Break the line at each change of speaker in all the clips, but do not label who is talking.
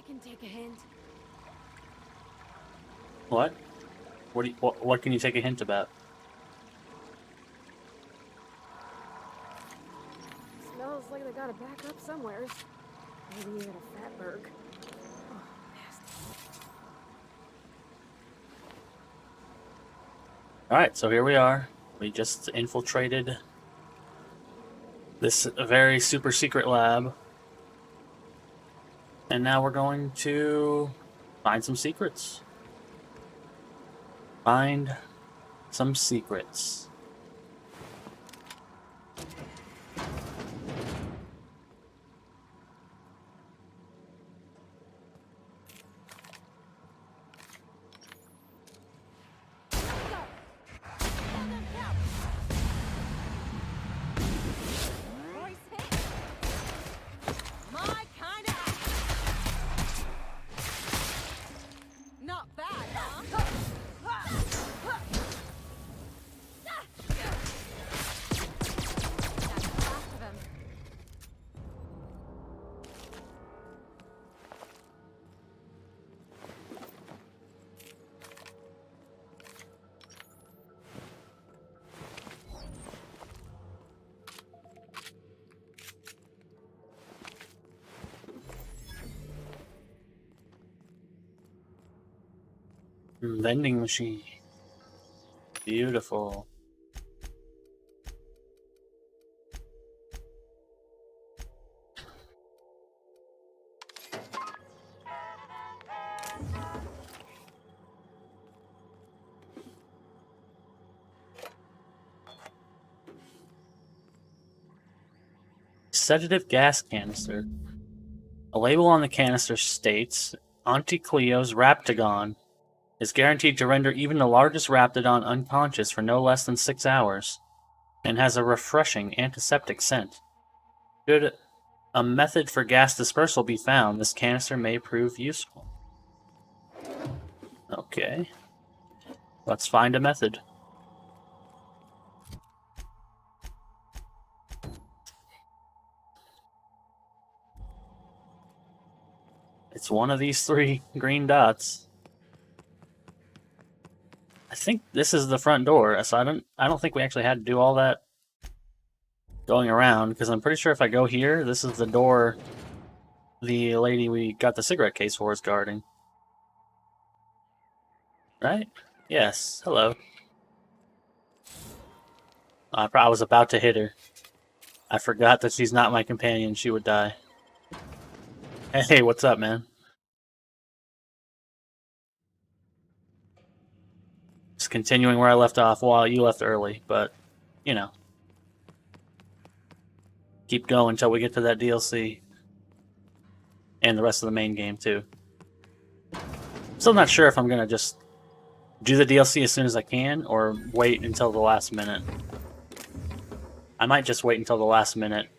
can take a hint.
What? What can you take a hint about?
Smells like they gotta back up somewheres. Maybe even a fatberg. Oh, nasty.
Alright, so here we are. We just infiltrated this very super secret lab. And now we're going to find some secrets. Find some secrets. Vending machine. Beautiful. Sedative gas canister. A label on the canister states, Auntie Cleo's Raptagon is guaranteed to render even the largest Raptidon unconscious for no less than 6 hours, and has a refreshing antiseptic scent. Should a method for gas dispersal be found, this canister may prove useful. Okay. Let's find a method. It's one of these 3 green dots. I think this is the front door, so I don't think we actually had to do all that going around, because I'm pretty sure if I go here, this is the door the lady we got the cigarette case for is guarding. Right? Yes. Hello. I was about to hit her. I forgot that she's not my companion. She would die. Hey, what's up, man? Just continuing where I left off. Well, you left early, but, you know. Keep going until we get to that DLC. And the rest of the main game, too. Still not sure if I'm going to just do the DLC as soon as I can, or wait until the last minute. I might just wait until the last minute.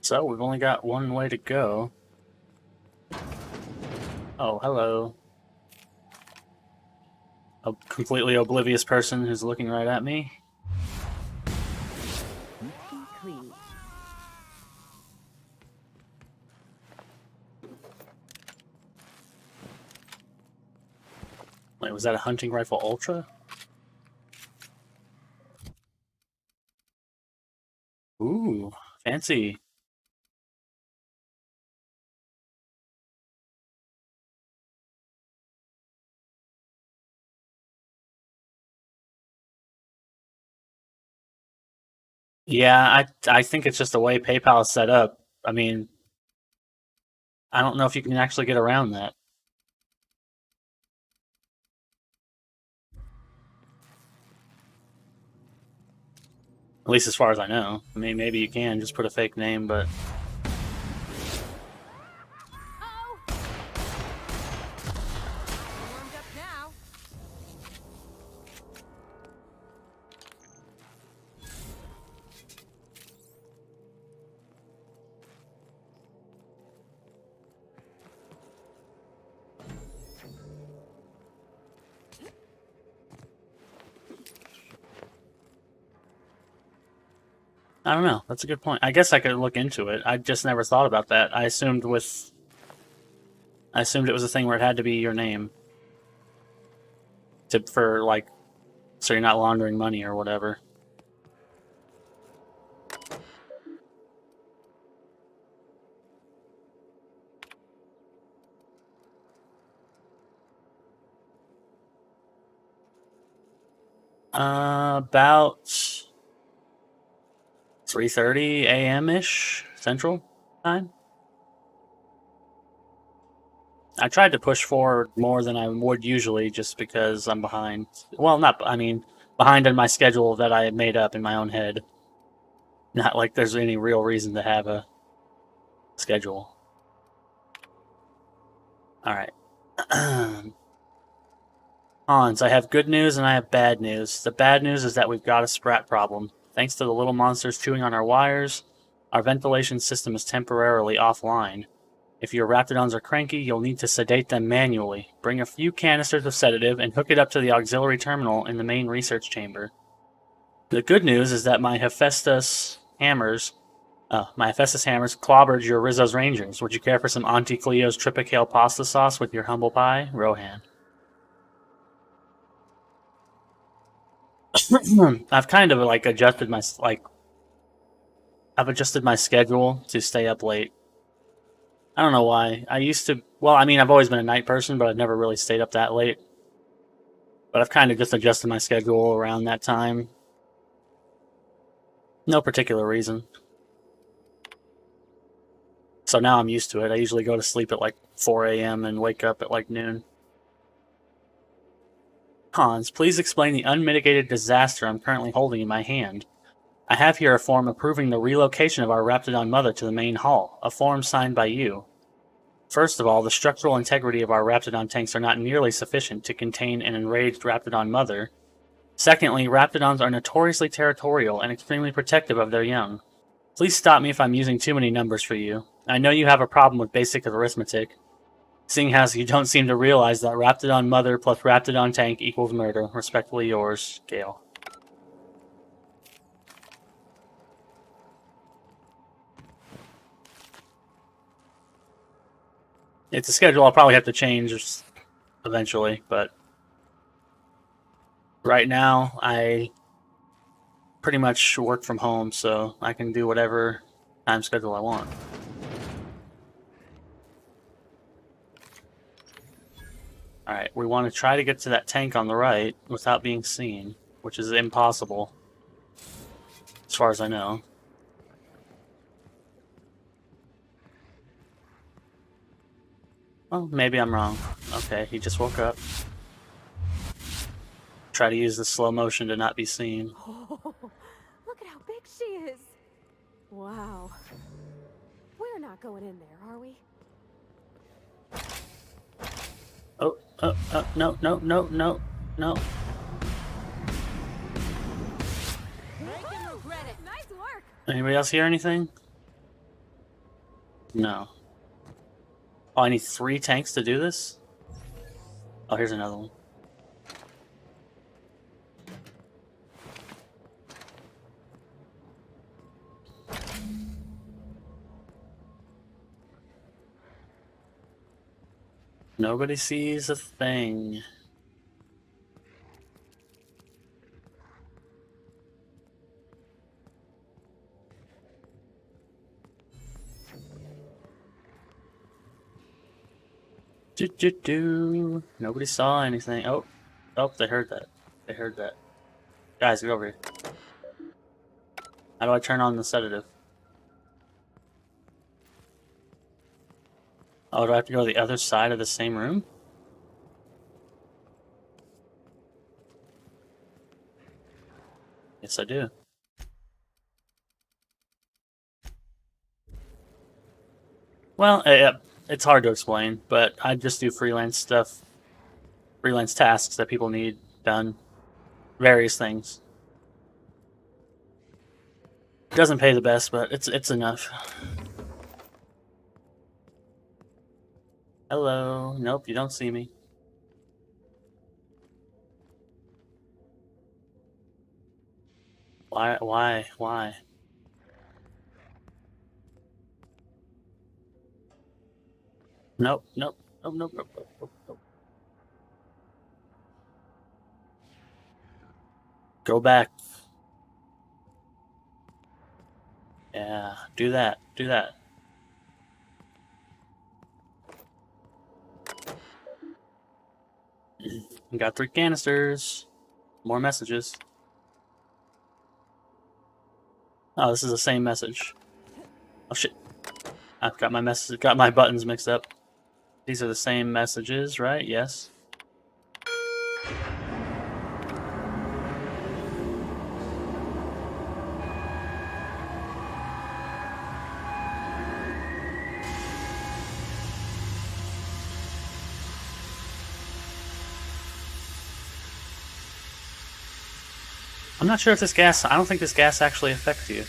So, we've only got one way to go. Oh, hello. A completely oblivious person who's looking right at me.
Clean.
Wait, was that a hunting rifle ultra? Ooh, fancy. Yeah, I think it's just the way PayPal is set up. I mean, I don't know if you can actually get around that. At least as far as I know. I mean, maybe you can just put a fake name, but... I don't know. That's a good point. I guess I could look into it. I just never thought about that. I assumed it was a thing where it had to be your name for like, so you're not laundering money or whatever. About 3:30 a.m. ish Central Time. I tried to push forward more than I would usually just because I'm behind. Well, not, I mean, behind in my schedule that I had made up in my own head. Not like there's any real reason to have a schedule. Alright. Hans, I have good news and I have bad news. The bad news is that we've got a sprat problem. Thanks to the little monsters chewing on our wires, our ventilation system is temporarily offline. If your raptidons are cranky, you'll need to sedate them manually. Bring a few canisters of sedative and hook it up to the auxiliary terminal in the main research chamber. The good news is that my Hephaestus hammers clobbered your Rizzo's Rangers. Would you care for some Auntie Cleo's Tripicale pasta sauce with your humble pie? Rohan. I've kind of like I've adjusted my schedule to stay up late. I don't know why. I used to, well, I mean, I've always been a night person, but I've never really stayed up that late. But I've kind of just adjusted my schedule around that time. No particular reason. So now I'm used to it. I usually go to sleep at like 4 a.m. and wake up at like noon. Hans, please explain the unmitigated disaster I'm currently holding in my hand. I have here a form approving the relocation of our Raptidon mother to the main hall, a form signed by you. First of all, the structural integrity of our Raptidon tanks are not nearly sufficient to contain an enraged Raptidon mother. Secondly, Raptidons are notoriously territorial and extremely protective of their young. Please stop me if I'm using too many numbers for you. I know you have a problem with basic arithmetic, seeing as you don't seem to realize that Raptidon mother plus Raptidon tank equals murder. Respectfully yours, Gale. It's a schedule I'll probably have to change eventually, but right now I pretty much work from home, so I can do whatever time schedule I want. Alright, we want to try to get to that tank on the right without being seen, which is impossible, as far as I know. Well, maybe I'm wrong. Okay, he just woke up. Try to use the slow motion to not be seen.
Oh, look at how big she is. Wow. We're not going in there, are we?
Oh, no.
Nice work.
Anybody else hear anything? No. Oh, I need 3 tanks to do this? Oh, here's another one. Nobody sees a thing. Nobody saw anything. Oh, they heard that. They heard that. Guys, get over here. How do I turn on the sedative? Oh, do I have to go to the other side of the same room? Yes, I do. Well, it's hard to explain, but I just do freelance stuff, freelance tasks that people need done, various things. It doesn't pay the best, but it's enough. Hello. Nope, you don't see me. Why? Nope, nope, nope, nope, nope, nope, nope, nope. Go back. Yeah, do that, do that. We got 3 canisters. More messages. Oh, this is the same message. Oh shit. I've got my buttons mixed up. These are the same messages, right? Yes. I'm not sure if I don't think this gas actually affects you.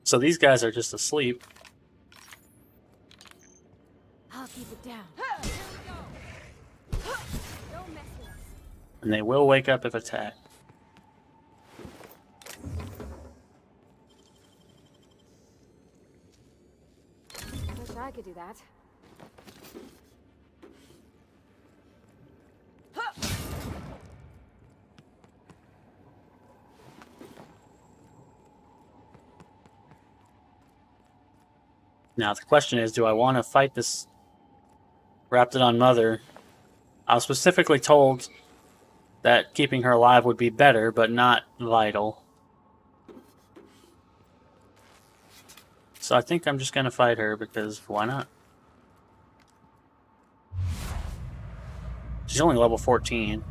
So these guys are just asleep.
I'll keep it down. Don't mess with us.
And they will wake up if attacked.
I wish I could do that.
Now the question is, do I want to fight this Raptidon mother? I was specifically told that keeping her alive would be better, but not vital. So I think I'm just gonna fight her because why not? She's only level 14.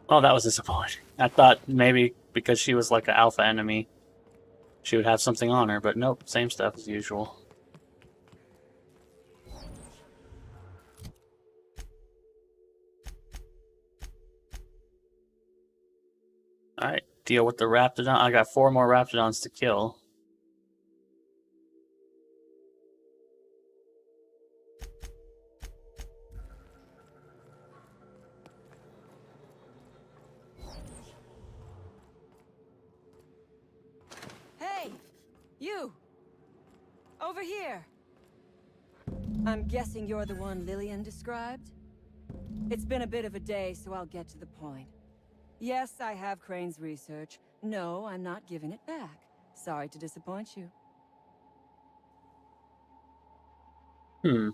Oh, that was disappointing. I thought maybe because she was like an alpha enemy, she would have something on her, but nope, same stuff as usual. Alright, deal with the Raptidon. I got 4 more Raptidons to kill.
Hey! You! Over here! I'm guessing you're the one Lillian described? It's been a bit of a day, so I'll get to the point. Yes, I have Crane's research. No, I'm not giving it back. Sorry to disappoint you.
Hmm.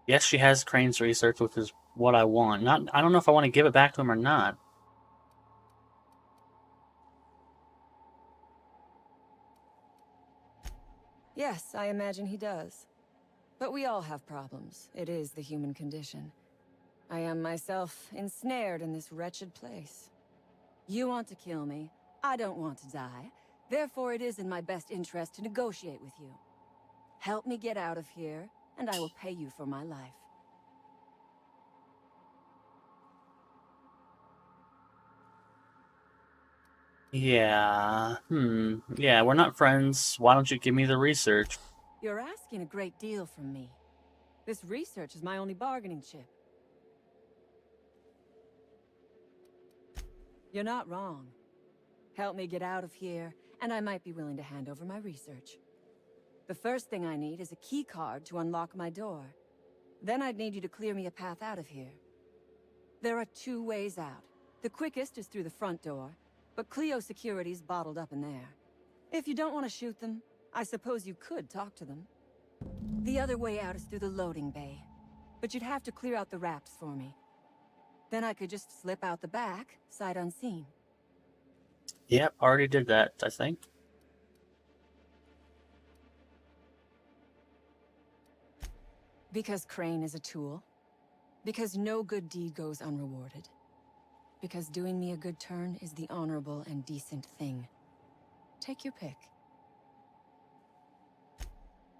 Yes, she has Crane's research, which is what I want. I don't know if I want to give it back to him or not.
Yes, I imagine he does. But we all have problems. It is the human condition. I am myself ensnared in this wretched place. You want to kill me. I don't want to die. Therefore, it is in my best interest to negotiate with you. Help me get out of here, and I will pay you for my life.
Yeah. Yeah, we're not friends. Why don't you give me the research?
You're asking a great deal from me. This research is my only bargaining chip. You're not wrong. Help me get out of here, and I might be willing to hand over my research. The first thing I need is a key card to unlock my door. Then I'd need you to clear me a path out of here. There are 2 ways out. The quickest is through the front door, but Cleo security's bottled up in there. If you don't want to shoot them, I suppose you could talk to them. The other way out is through the loading bay, but you'd have to clear out the wraps for me. Then I could just slip out the back, sight unseen.
Yep, already did that, I think.
Because Crane is a tool. Because no good deed goes unrewarded. Because doing me a good turn is the honorable and decent thing. Take your pick.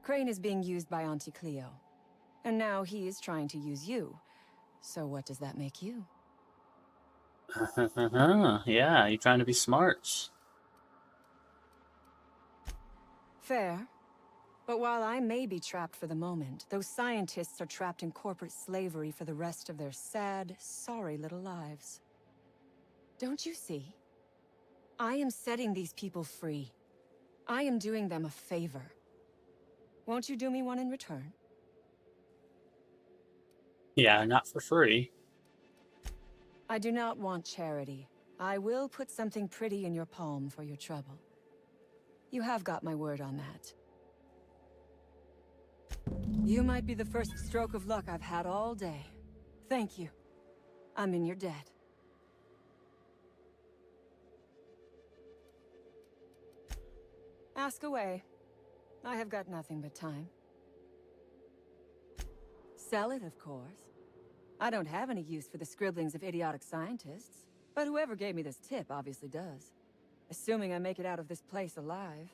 Crane is being used by Auntie Cleo. And now he is trying to use you. So what does that make you?
Yeah, you're trying to be smart.
Fair. But while I may be trapped for the moment, those scientists are trapped in corporate slavery for the rest of their sad, sorry little lives. Don't you see? I am setting these people free. I am doing them a favor. Won't you do me one in return?
Yeah, not for free.
I do not want charity. I will put something pretty in your palm for your trouble. You have got my word on that. You might be the first stroke of luck I've had all day. Thank you. I'm in your debt. Ask away. I have got nothing but time. Sell it, of course. I don't have any use for the scribblings of idiotic scientists, but whoever gave me this tip obviously does. Assuming I make it out of this place alive.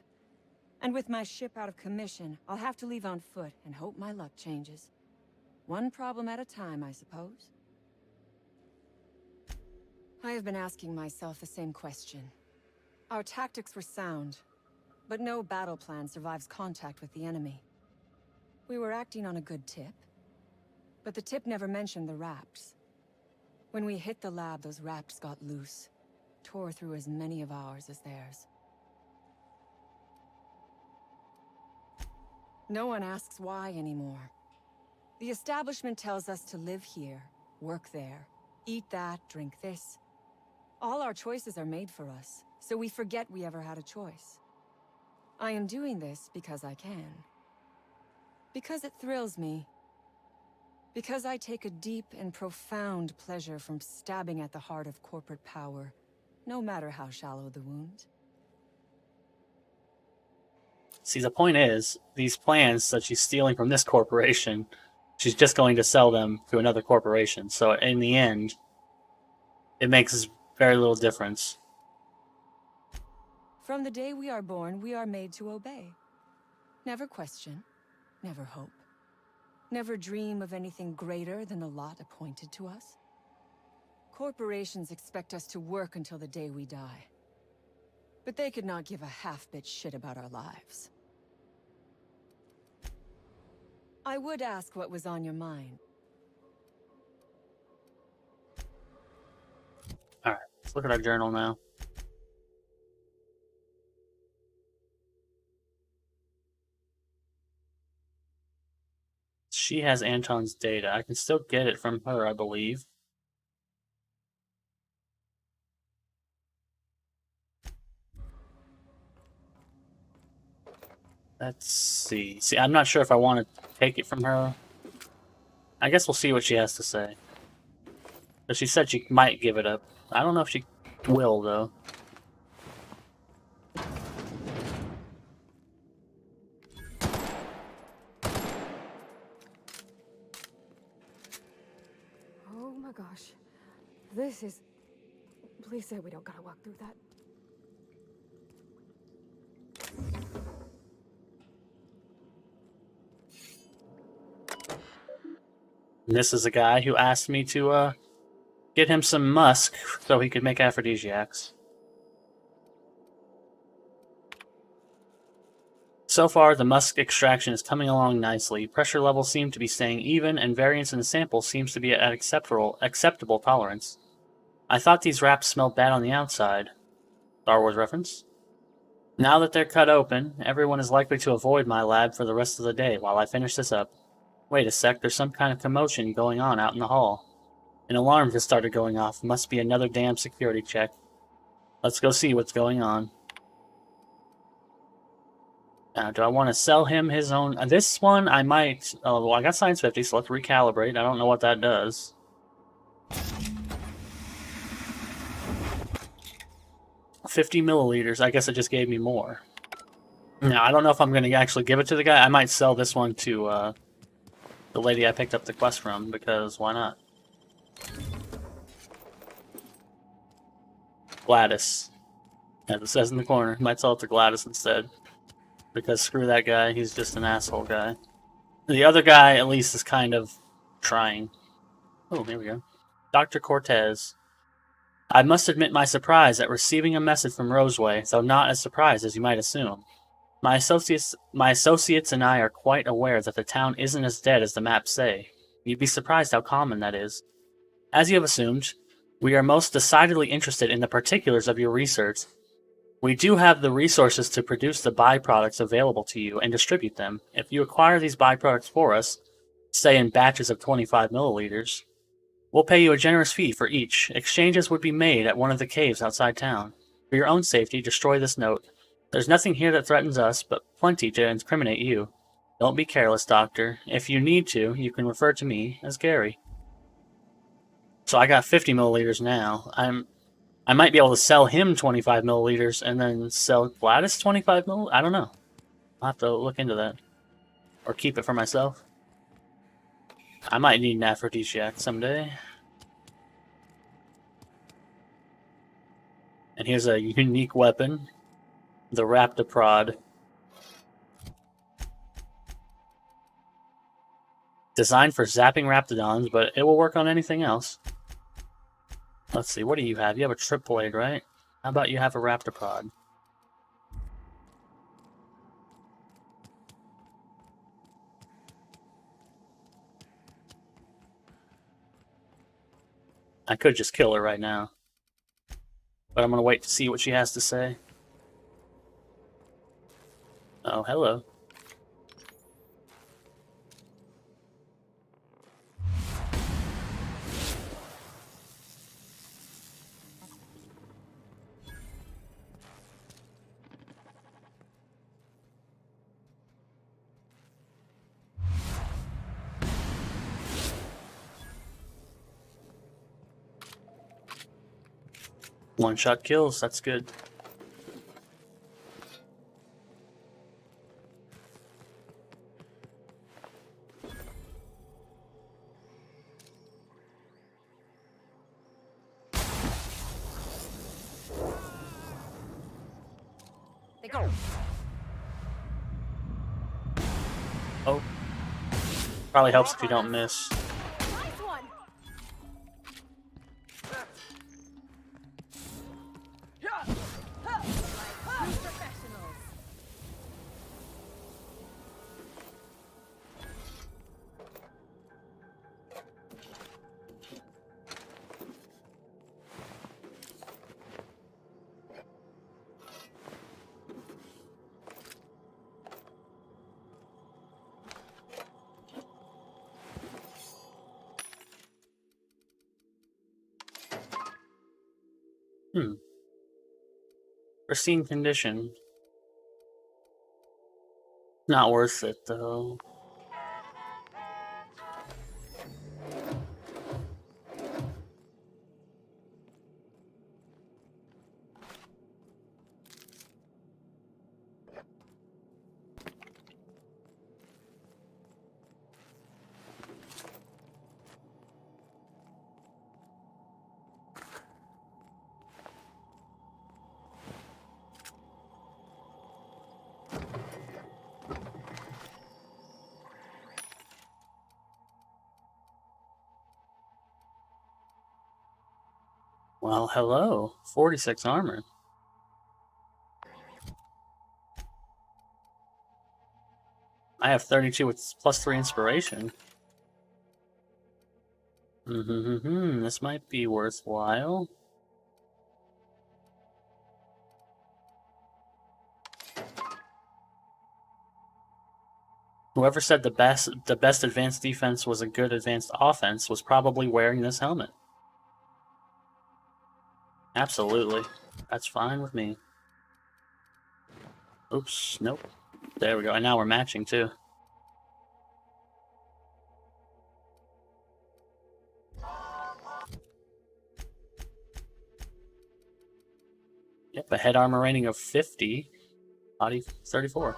And with my ship out of commission, I'll have to leave on foot and hope my luck changes. One problem at a time, I suppose. I have been asking myself the same question. Our tactics were sound, but no battle plan survives contact with the enemy. We were acting on a good tip, but the tip never mentioned the rapts. When we hit the lab, those rapts got loose, tore through as many of ours as theirs. No one asks why anymore. The establishment tells us to live here, work there, eat that, drink this. All our choices are made for us, so we forget we ever had a choice. I am doing this because I can. Because it thrills me. Because I take a deep and profound pleasure from stabbing at the heart of corporate power, no matter how shallow the wound.
See, the point is, these plans that she's stealing from this corporation, she's just going to sell them to another corporation. So in the end, it makes very little difference.
From the day we are born, we are made to obey. Never question, never hope. Never dream of anything greater than the lot appointed to us. Corporations expect us to work until the day we die. But they could not give a half-bit shit about our lives. I would ask what was on your mind.
Alright, let's look at our journal now. She has Anton's data. I can still get it from her, I believe. Let's see. See, I'm not sure if I want to take it from her. I guess we'll see what she has to say. But she said she might give it up. I don't know if she will, though.
Oh my gosh. This is... Please say we don't gotta walk through that.
And this is a guy who asked me to, get him some musk so he could make aphrodisiacs. So far, the musk extraction is coming along nicely. Pressure levels seem to be staying even, and variance in the sample seems to be at acceptable tolerance. I thought these wraps smelled bad on the outside. Star Wars reference? Now that they're cut open, everyone is likely to avoid my lab for the rest of the day while I finish this up. Wait a sec, there's some kind of commotion going on out in the hall. An alarm just started going off. Must be another damn security check. Let's go see what's going on. Do I want to sell him his own... this one, I might... well, I got Science 50, so let's recalibrate. I don't know what that does. 50 milliliters. I guess it just gave me more. Now, I don't know if I'm going to actually give it to the guy. I might sell this one to the lady I picked up the quest from, because why not? Gladys. As it says in the corner. Might sell it to Gladys instead. Because screw that guy, he's just an asshole guy. The other guy, at least, is kind of trying. Oh, here we go. Dr. Cortez. I must admit my surprise at receiving a message from Roseway, though not as surprised as you might assume. My associates and I are quite aware that the town isn't as dead as the maps say. You'd be surprised how common that is. As you have assumed, we are most decidedly interested in the particulars of your research. We do have the resources to produce the byproducts available to you and distribute them. If you acquire these byproducts for us, say in batches of 25 milliliters, we'll pay you a generous fee for each. Exchanges would be made at one of the caves outside town. For your own safety, destroy this note. There's nothing here that threatens us, but plenty to incriminate you. Don't be careless, Doctor. If you need to, you can refer to me as Gary. So I got 50 milliliters now. I might be able to sell him 25 milliliters and then sell Gladys 25 milliliters? I don't know. I'll have to look into that. Or keep it for myself. I might need an aphrodisiac someday. And here's a unique weapon. The Raptoprod. Designed for zapping Raptidons, but it will work on anything else. Let's see, what do you have? You have a trip blade, right? How about you have a Raptoprod? I could just kill her right now. But I'm gonna wait to see what she has to say. Oh, hello. One-shot kills, that's good.
They go.
Oh. Probably helps if you don't miss.
Nice one. Professionals.
Pristine condition. Not worth it, though. Well, hello. 46 armor. I have 32 with +3 inspiration. This might be worthwhile. Whoever said the best advanced defense was a good advanced offense was probably wearing this helmet. Absolutely. That's fine with me. Oops, nope. There we go. And now we're matching too. Yep, a head armor rating of 50, body 34.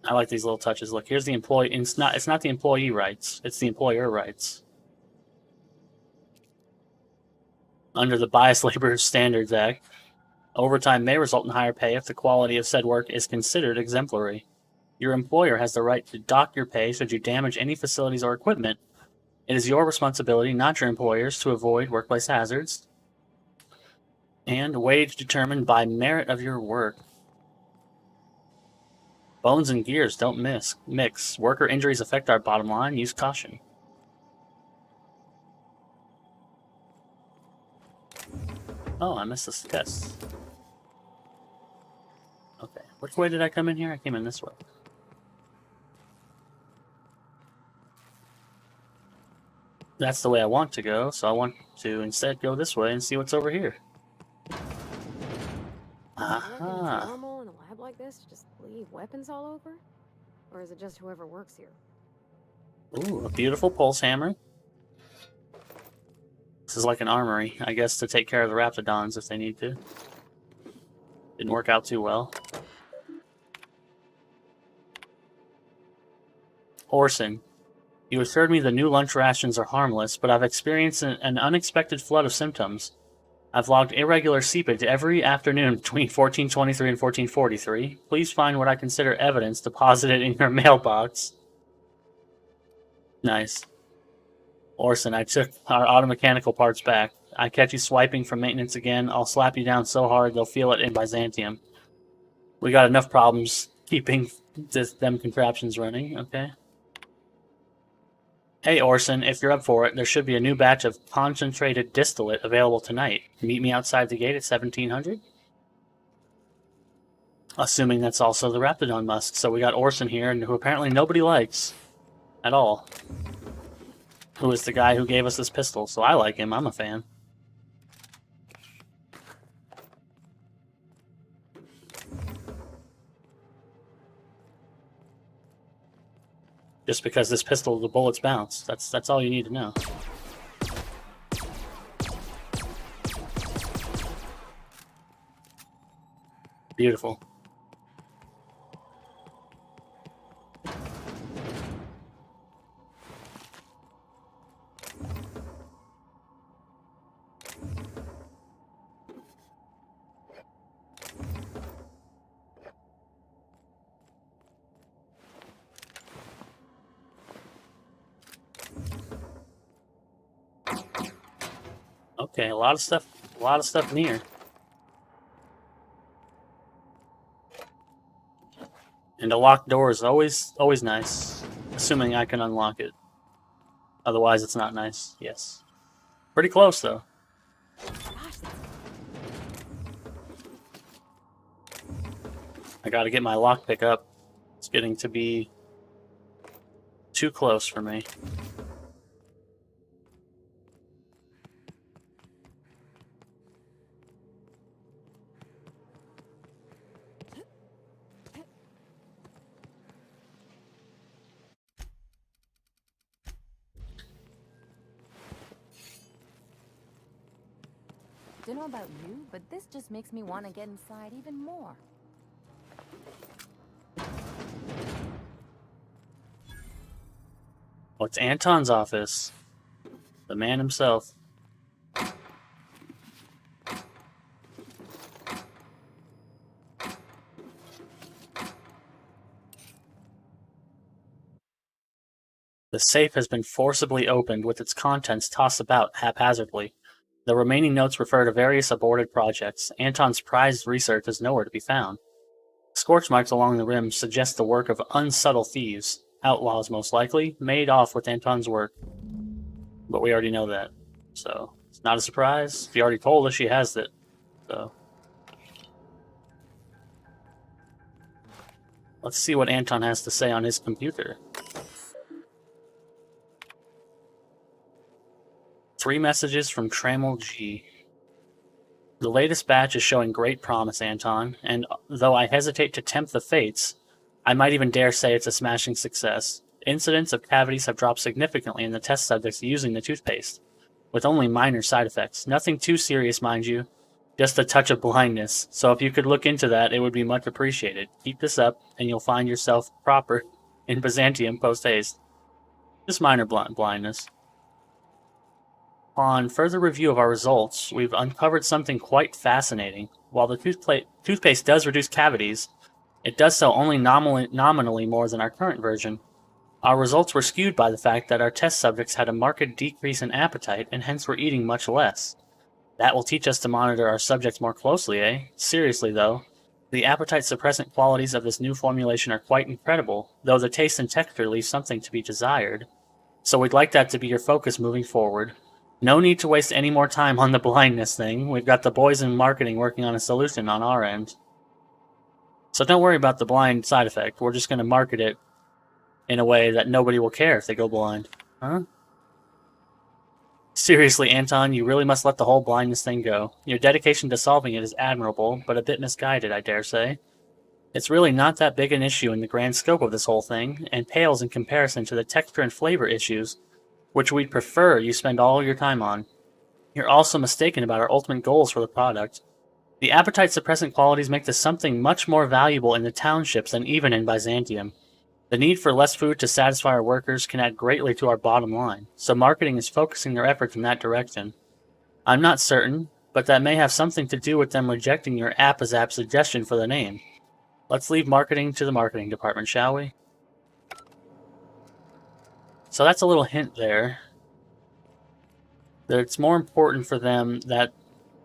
I like these little touches. Look, here's the employee. It's not the employee rights. It's the employer rights. Under the Biased Labor Standards Act, overtime may result in higher pay if the quality of said work is considered exemplary. Your employer has the right to dock your pay should you damage any facilities or equipment. It is your responsibility, not your employer's, to avoid workplace hazards. And wage determined by merit of your work. Bones and gears don't mix. Worker injuries affect our bottom line. Use caution. Oh, I missed this test. Okay, which way did I come in here? I came in this way. That's the way I want to go, so I want to instead go this way and see what's over here.
I reckon it's normal in a lab like this to just leave weapons all over? Or is it just whoever works here?
Ooh, a beautiful pulse hammer. This is like an armory, I guess, to take care of the Raptidons if they need to. Didn't work out too well. Orson, you assured me the new lunch rations are harmless, but I've experienced an unexpected flood of symptoms. I've logged irregular seepage every afternoon between 1423 and 1443. Please find what I consider evidence deposited in your mailbox. Nice. Orson, I took our automechanical parts back. I catch you swiping from maintenance again, I'll slap you down so hard they'll feel it in Byzantium. We got enough problems keeping them contraptions running, okay? Hey Orson, if you're up for it, there should be a new batch of concentrated distillate available tonight. Meet me outside the gate at 1700? Assuming that's also the Raptidon Musk. So we got Orson here, and who apparently nobody likes at all. Who is the guy who gave us this pistol, so I like him, I'm a fan. Just because this pistol, the bullets bounce. That's all you need to know. Beautiful. Okay, a lot of stuff near. And a locked door is always nice, assuming I can unlock it. Otherwise, it's not nice. Yes, pretty close though. I got to get my lockpick up. It's getting to be too close for me.
Don't know about you, but this just makes me want to get inside even more.
Oh, it's Anton's office. The man himself. The safe has been forcibly opened, with its contents tossed about haphazardly. The remaining notes refer to various aborted projects. Anton's prized research is nowhere to be found. Scorch marks along the rim suggest the work of unsubtle thieves, outlaws most likely, made off with Anton's work. But we already know that, so it's not a surprise. She already told us she has it, so. Let's see what Anton has to say on his computer. 3 messages from Trammell G. The latest batch is showing great promise, Anton, and though I hesitate to tempt the fates, I might even dare say it's a smashing success. incidents of cavities have dropped significantly in the test subjects using the toothpaste, with only minor side effects. Nothing too serious, mind you, just a touch of blindness. So if you could look into that, it would be much appreciated. Keep this up, and you'll find yourself proper in Byzantium post-haste. Just minor blindness. On further review of our results, we've uncovered something quite fascinating. While the toothpaste does reduce cavities, it does so only nominally more than our current version. Our results were skewed by the fact that our test subjects had a marked decrease in appetite and hence were eating much less. That will teach us to monitor our subjects more closely, eh? Seriously, though, the appetite-suppressant qualities of this new formulation are quite incredible, though the taste and texture leave something to be desired. So we'd like that to be your focus moving forward. No need to waste any more time on the blindness thing. We've got the boys in marketing working on a solution on our end. So don't worry about the blind side effect. We're just going to market it in a way that nobody will care if they go blind. Huh? Seriously, Anton, you really must let the whole blindness thing go. Your dedication to solving it is admirable, but a bit misguided, I dare say. It's really not that big an issue in the grand scope of this whole thing, and pales in comparison to the texture and flavor issues, which we'd prefer you spend all your time on. You're also mistaken about our ultimate goals for the product. The appetite-suppressant qualities make this something much more valuable in the townships than even in Byzantium. The need for less food to satisfy our workers can add greatly to our bottom line, so marketing is focusing their efforts in that direction. I'm not certain, but that may have something to do with them rejecting your Appazap suggestion for the name. Let's leave marketing to the marketing department, shall we? So that's a little hint there. That it's more important for them that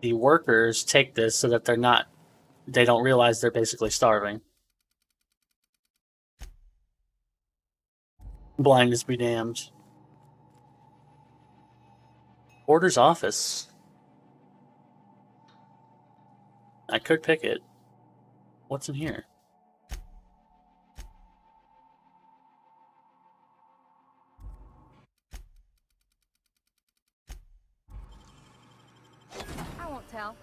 the workers take this so that they don't realize they're basically starving. Blindness be damned. Order's office. I could pick it. What's in here?
I won't tell.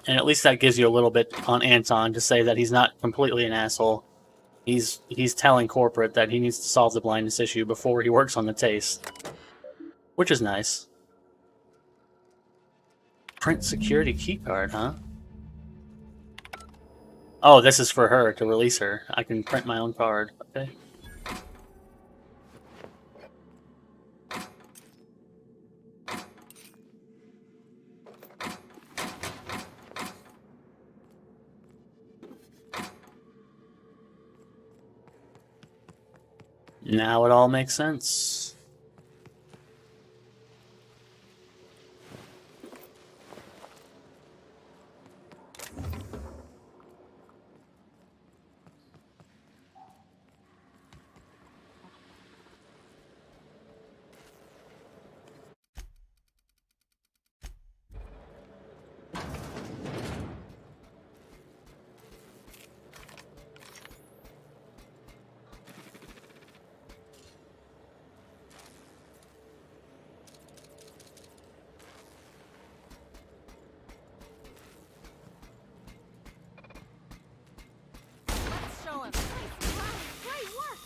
And at least that gives you a little bit on Anton to say that he's not completely an asshole. He's telling corporate that he needs to solve the blindness issue before he works on the taste. Which is nice. Print security keycard, huh? Oh, this is for her, to release her. I can print my own card. Okay. Now it all makes sense.
Let's show him.
Great work!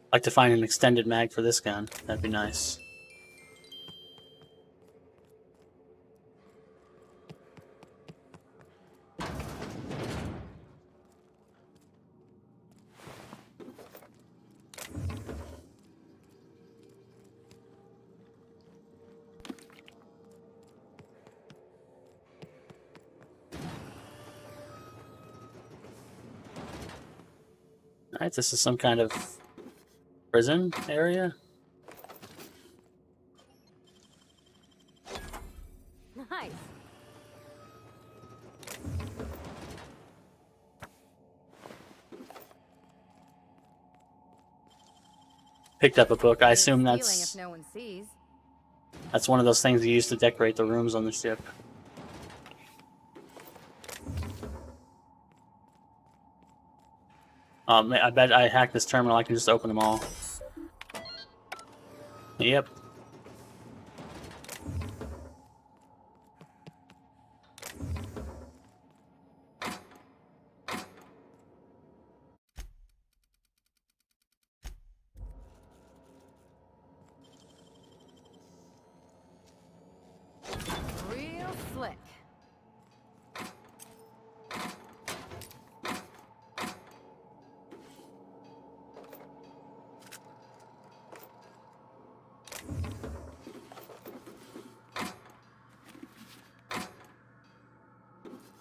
I'd like to find an extended mag for this gun. That'd be nice. Alright, this is some kind of prison area?
Nice.
Picked up a book. I assume
Stealing
that's
if no one sees.
one of those things you use to decorate the rooms on the ship. I bet I hacked this terminal. I can just open them all. Yep.
Real slick.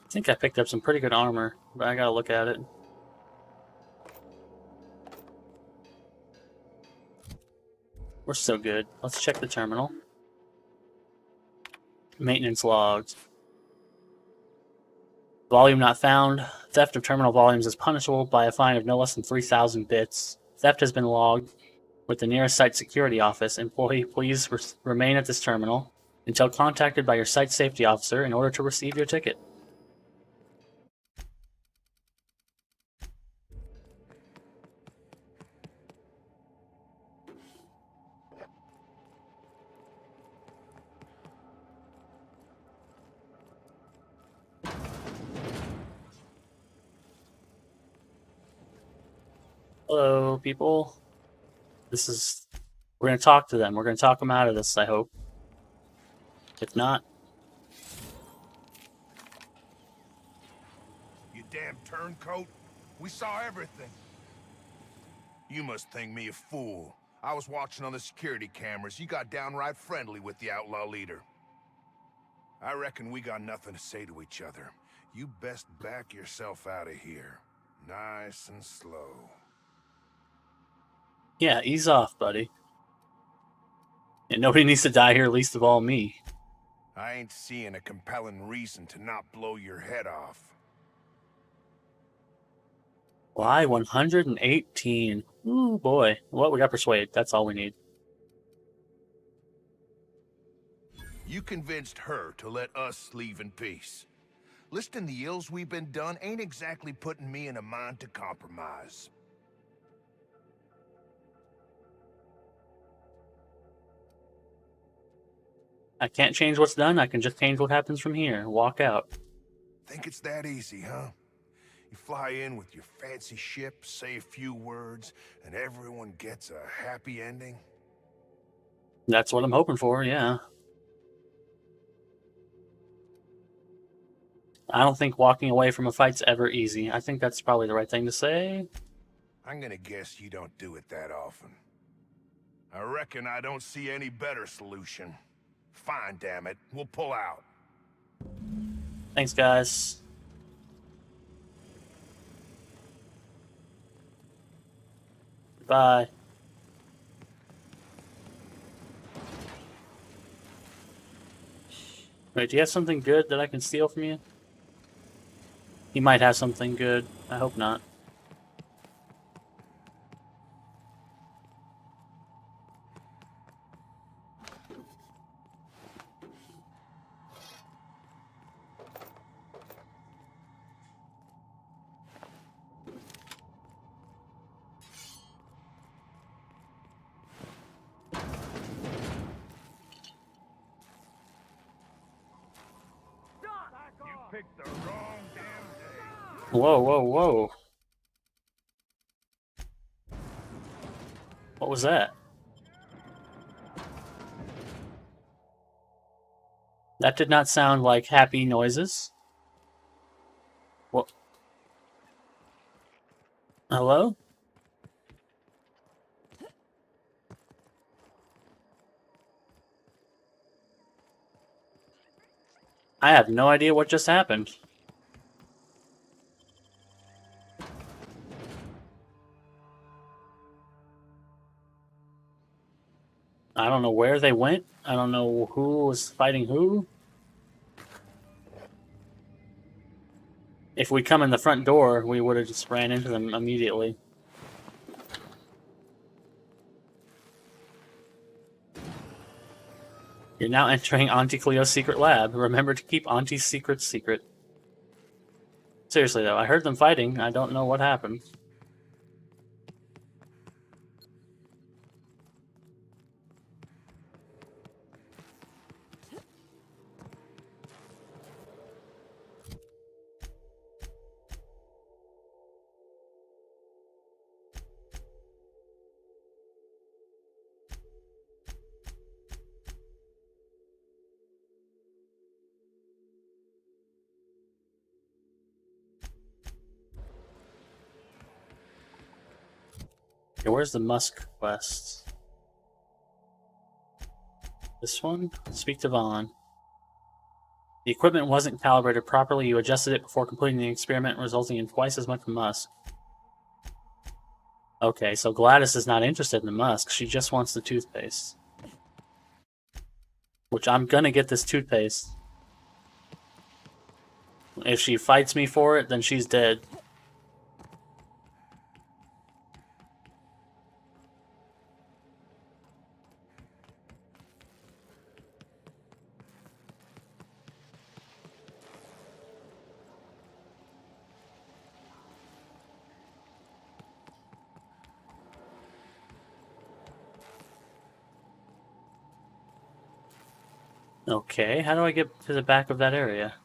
I think I picked up some pretty good armor, but I gotta look at it. We're so good. Let's check the terminal. Maintenance logs. Volume not found. Theft of terminal volumes is punishable by a fine of no less than 3,000 bits. Theft has been logged with the nearest site security office. Employee, please remain at this terminal until contacted by your site safety officer in order to receive your ticket. Hello, people. We're gonna talk to them. We're gonna talk them out of this, I hope. If not,
You damn turncoat. We saw everything. You must think me a fool. I was watching on the security cameras. You got downright friendly with the outlaw leader. I reckon we got nothing to say to each other. You best back yourself out of here. Nice and slow.
yeah, ease off, buddy. And nobody needs to die here, least of all me.
I ain't seeing a compelling reason to not blow your head off.
Why 118? Ooh, boy. Well, we got persuade. That's all we need.
You convinced her to let us leave in peace. Listing the ills we've been done ain't exactly putting me in a mind to compromise.
I can't change what's done. I can just change what happens from here. Walk out.
Think it's that easy, huh? You fly in with your fancy ship, say a few words, and everyone gets a happy ending?
That's what I'm hoping for, yeah. I don't think walking away from a fight's ever easy. I think that's probably the right thing to say.
I'm gonna guess you don't do it that often. I reckon I don't see any better solution. Fine, damn it. We'll pull out.
Thanks, guys. Bye. Wait, do you have something good that I can steal from you? He might have something good. I hope not.
You picked the wrong damn day.
Whoa, whoa, whoa. What was that? That did not sound like happy noises. What? Hello? I have no idea what just happened. I don't know where they went. I don't know who was fighting who. If we'd come in the front door, we would have just ran into them immediately. You're now entering Auntie Cleo's secret lab. Remember to keep Auntie's secrets secret. Seriously though, I heard them fighting. I don't know what happened. Okay, where's the Musk quest? This one? Speak to Vaughn. The equipment wasn't calibrated properly. You adjusted it before completing the experiment, resulting in twice as much musk. Okay, so Gladys is not interested in the musk. She just wants the toothpaste. Which I'm gonna get this toothpaste. If she fights me for it, then she's dead. Okay, how do I get to the back of that area?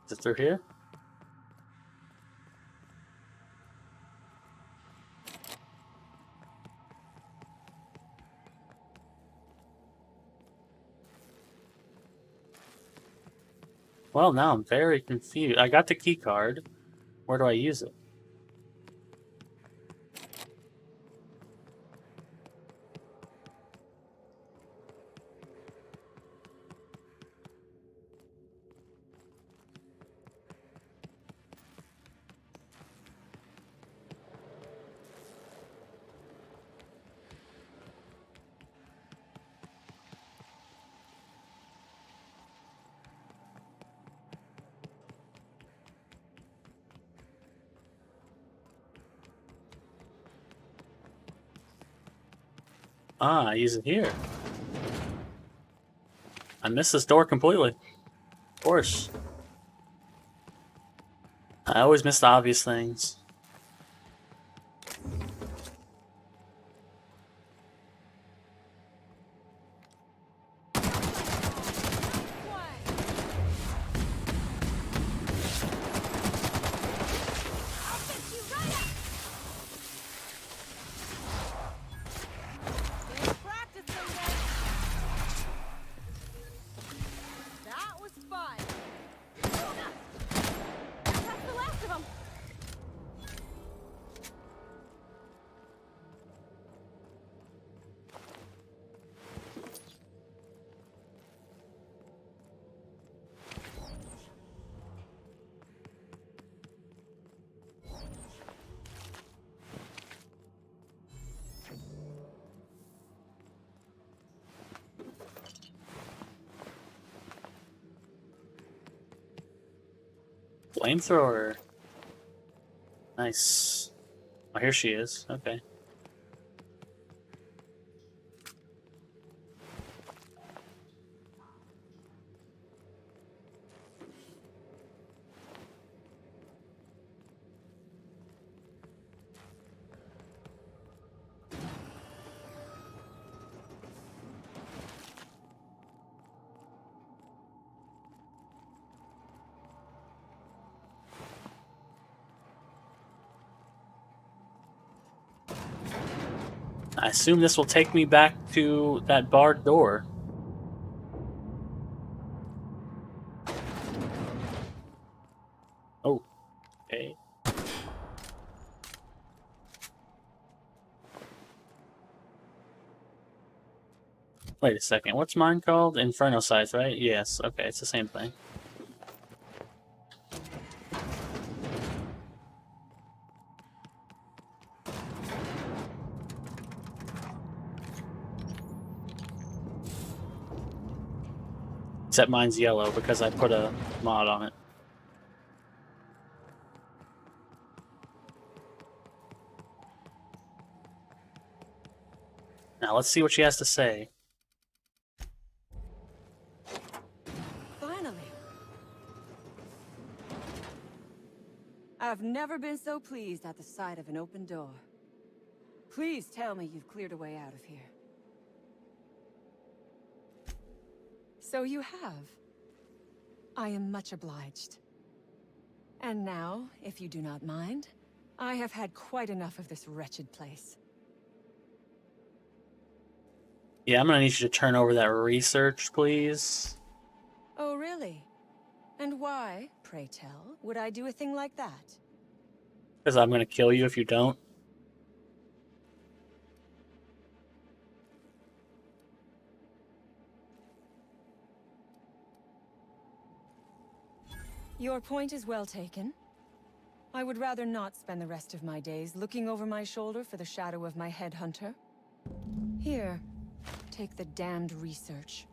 Is it through here? Well, now I'm very confused. I got the key card. Where do I use it? Ah, I use it here. I missed this door completely. Of course. I always miss the obvious things. Flamethrower. Nice. Oh, here she is. Okay. I assume this will take me back to that barred door. Oh, okay. Wait a second, what's mine called? Inferno Size, right? Yes, okay, it's the same thing. Except mine's yellow because I put a mod on it. Now let's see what she has to say.
Finally. I've never been so pleased at the sight of an open door. Please tell me you've cleared a way out of here. So you have. I am much obliged. And now, if you do not mind, I have had quite enough of this wretched place.
Yeah, I'm gonna need you to turn over that research, please.
Oh, really? And why, pray tell, would I do a thing like that?
Because I'm gonna kill you if you don't.
Your point is well taken. I would rather not spend the rest of my days looking over my shoulder for the shadow of my headhunter. Here, take the damned research.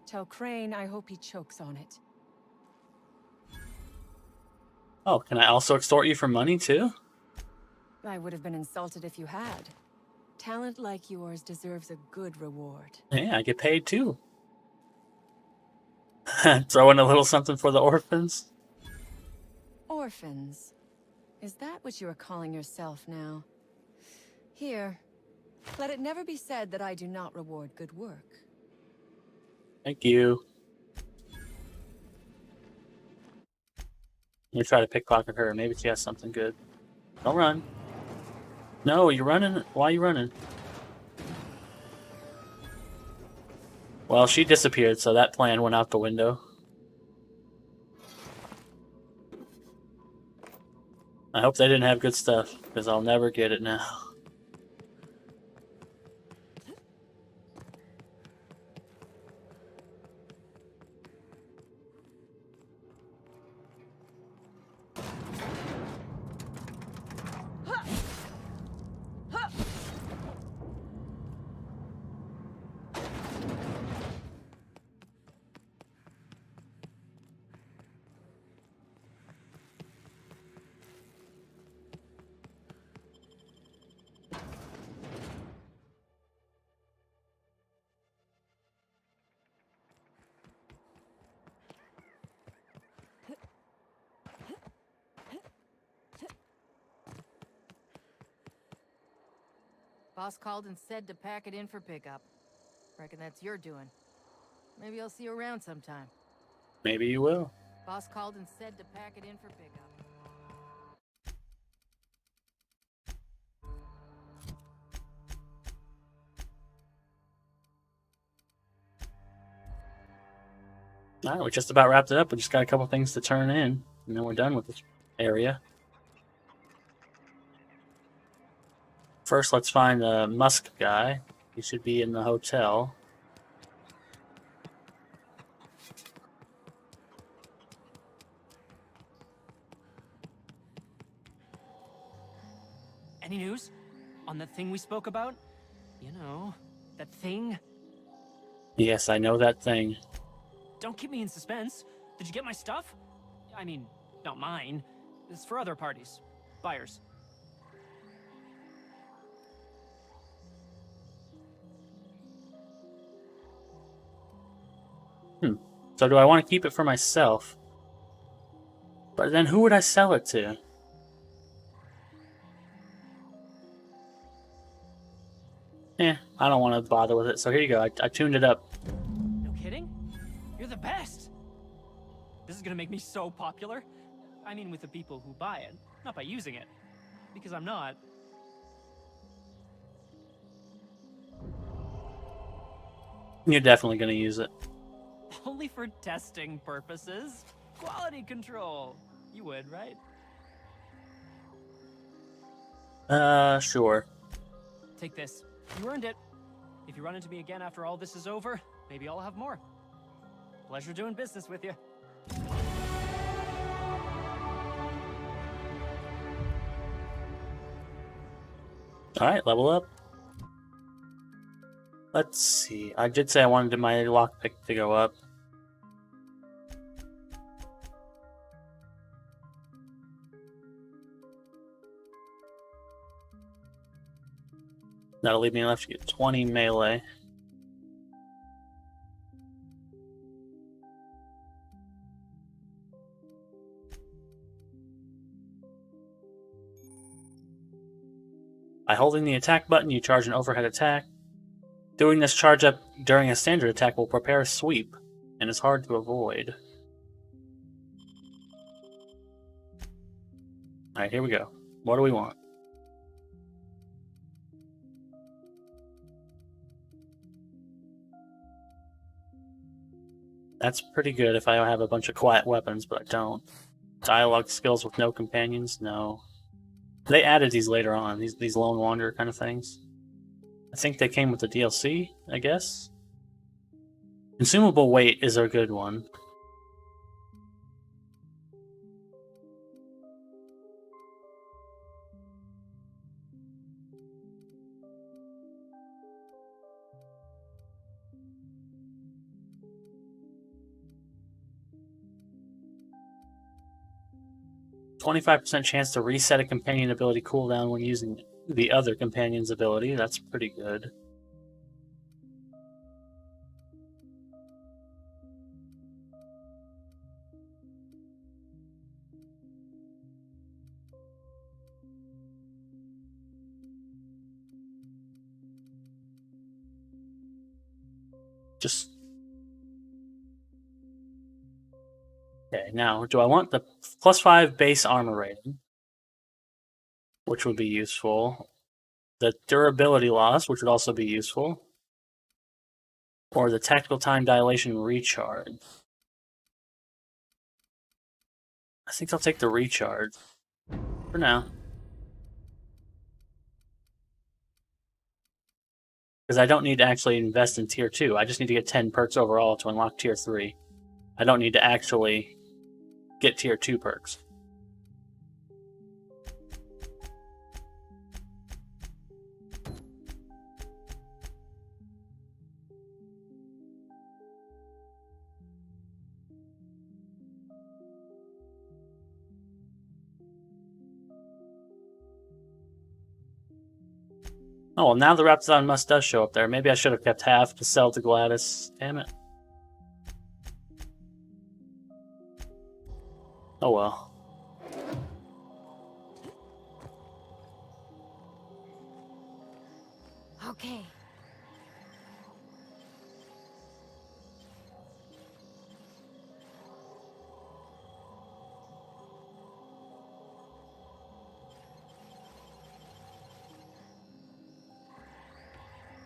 Tell Crane I hope he chokes on it.
Oh, can I also extort you for money too?
I would have been insulted if you had. Talent like yours deserves a good reward.
Yeah, I get paid too. Throw in a little something for the orphans.
Orphans. Is that what you are calling yourself now? Here. Let it never be said that I do not reward good work.
Thank you. Let me try to pickpocket her. Maybe she has something good. Don't run. No, you're running. Why are you running? Well, she disappeared, so that plan went out the window. I hope they didn't have good stuff, because I'll never get it now.
Boss called and said to pack it in for pickup. Reckon that's your doing. Maybe I'll see you around sometime.
Maybe you will.
Boss called and said to pack it in for pickup.
Alright, we just about wrapped it up. We just got a couple things to turn in, and then we're done with this area. First, let's find the Musk guy. He should be in the hotel.
Any news? On the thing we spoke about? You know, that thing?
Yes, I know that thing.
Don't keep me in suspense. Did you get my stuff? I mean, not mine. It's for other parties. Buyers.
So do I want to keep it for myself? But then who would I sell it to? I don't want to bother with it. So here you go. I tuned it up.
No kidding? You're the best! This is gonna make me so popular. I mean with the people who buy it, not by using it. Because I'm not.
You're definitely going to use it.
Only for testing purposes. Quality control. You would, right?
Sure.
Take this. You earned it. If you run into me again after all this is over, maybe I'll have more. Pleasure doing business with you.
Alright, level up. Let's see. I did say I wanted my lockpick to go up. That'll leave me left to get 20 melee. By holding the attack button, you charge an overhead attack. Doing this charge up during a standard attack will prepare a sweep, and is hard to avoid. Alright, here we go. What do we want? That's pretty good if I have a bunch of quiet weapons, but I don't. Dialogue skills with no companions? No. They added these later on, these Lone Wanderer kind of things. I think they came with the DLC, I guess? Consumable weight is a good one. 25% chance to reset a companion ability cooldown when using the other companion's ability. That's pretty good. Just okay, now do I want the +5 base armor rating, which would be useful, the durability loss, which would also be useful, or the tactical time dilation recharge? I think I'll take the recharge for now. Because I don't need to actually invest in tier 2. I just need to get 10 perks overall to unlock tier 3. I don't need to actually get tier 2 perks. Oh, well, now the Raptidon Musk does show up there. Maybe I should have kept half to sell to Gladys. Damn it. Oh well.
Okay.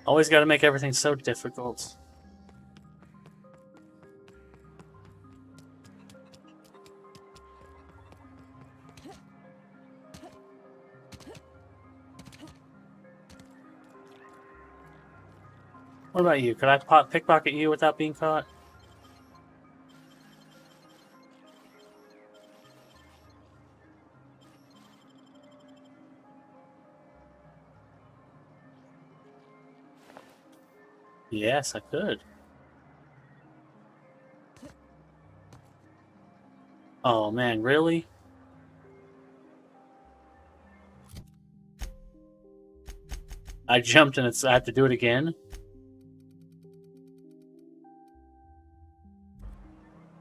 Always got to make everything so difficult. What about you? Could I pickpocket you without being caught? Yes, I could. Oh man, really? I jumped and I have to do it again?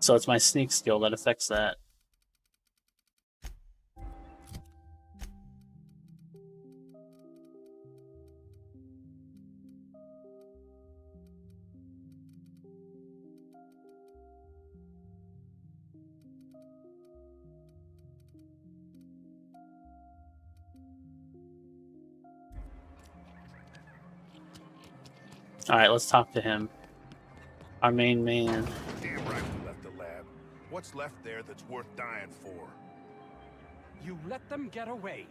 So it's my sneak skill that affects that. Alright, let's talk to him. Our main man.
Damn right we left the lab. What's left there that's worth dying for?
You let them get away.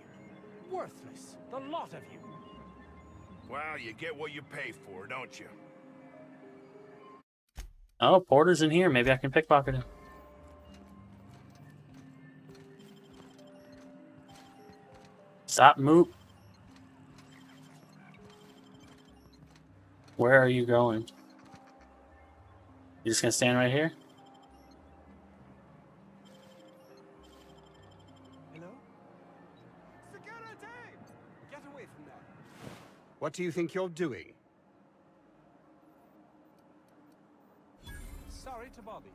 Worthless, the lot of you.
Well, you get what you pay for, don't you?
Oh, Porter's in here. Maybe I can pickpocket him. Stop, Moop. Where are you going? You just gonna stand right here?
Hello? Security! Get away from there. What do you think you're doing? Sorry to bother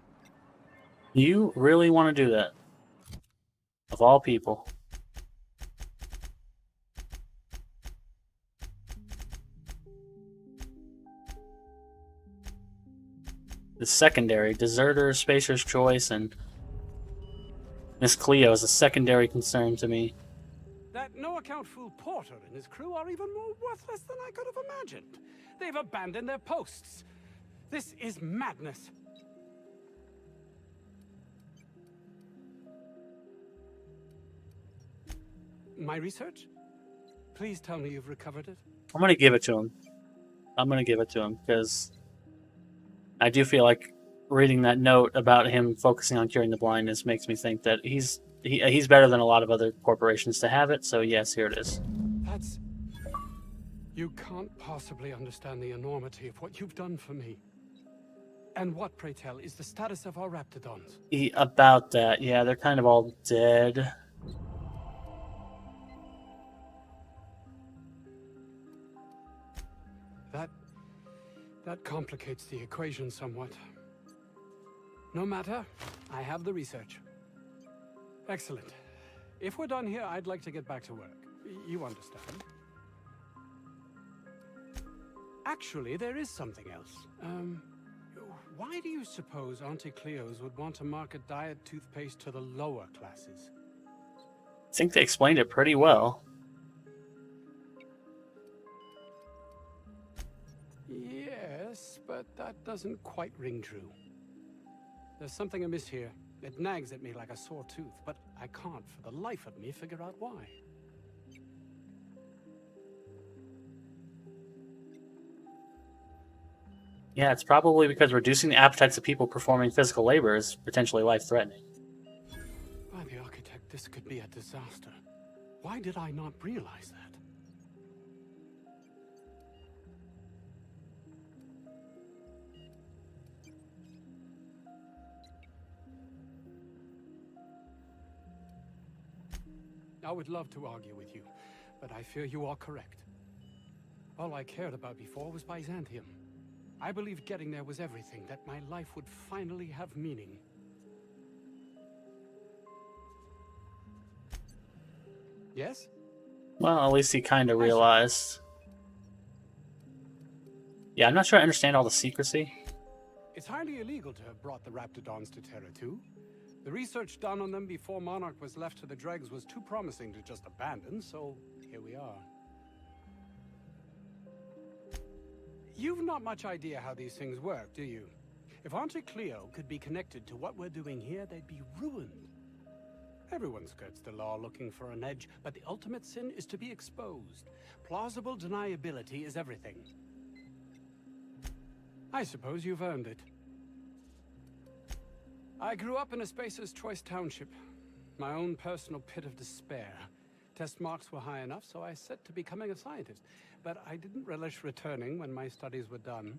you.
You really want to do that? Of all people. The secondary, Deserter, Spacer's Choice, and Miss Cleo is a secondary concern to me.
That no-account fool Porter and his crew are even more worthless than I could have imagined. They've abandoned their posts. This is madness. My research? Please tell me you've recovered it.
I'm going to give it to him. I'm going to give it to him, because I do feel like reading that note about him focusing on curing the blindness makes me think that he's better than a lot of other corporations to have it, so yes, here it is.
That's... You can't possibly understand the enormity of what you've done for me. And what, pray tell, is the status of our Raptidons?
About that, yeah, they're kind of all dead.
That complicates the equation somewhat. No matter, I have the research. Excellent. If we're done here, I'd like to get back to work. You understand? Actually, there is something else. Why do you suppose Auntie Cleo's would want to market diet toothpaste to the lower classes?
I think they explained it pretty well.
Yes, but that doesn't quite ring true. There's something amiss here. It nags at me like a sore tooth, but I can't for the life of me figure out why.
Yeah, it's probably because reducing the appetites of people performing physical labor is potentially life-threatening.
By the architect, this could be a disaster. Why did I not realize that? I would love to argue with you, but I fear you are correct. All I cared about before was Byzantium. I believed getting there was everything, that my life would finally have meaning. Yes?
Well, at least he kind of realized. Yeah, I'm not sure I understand all the secrecy.
It's highly illegal to have brought the Raptidons to Terra 2. The research done on them before Monarch was left to the dregs was too promising to just abandon, so here we are. You've not much idea how these things work, do you? If Auntie Cleo could be connected to what we're doing here, they'd be ruined. Everyone skirts the law looking for an edge, but the ultimate sin is to be exposed. Plausible deniability is everything. I suppose you've earned it. I grew up in a Spacer's Choice township, my own personal pit of despair. Test marks were high enough, so I set to becoming a scientist, but I didn't relish returning when my studies were done.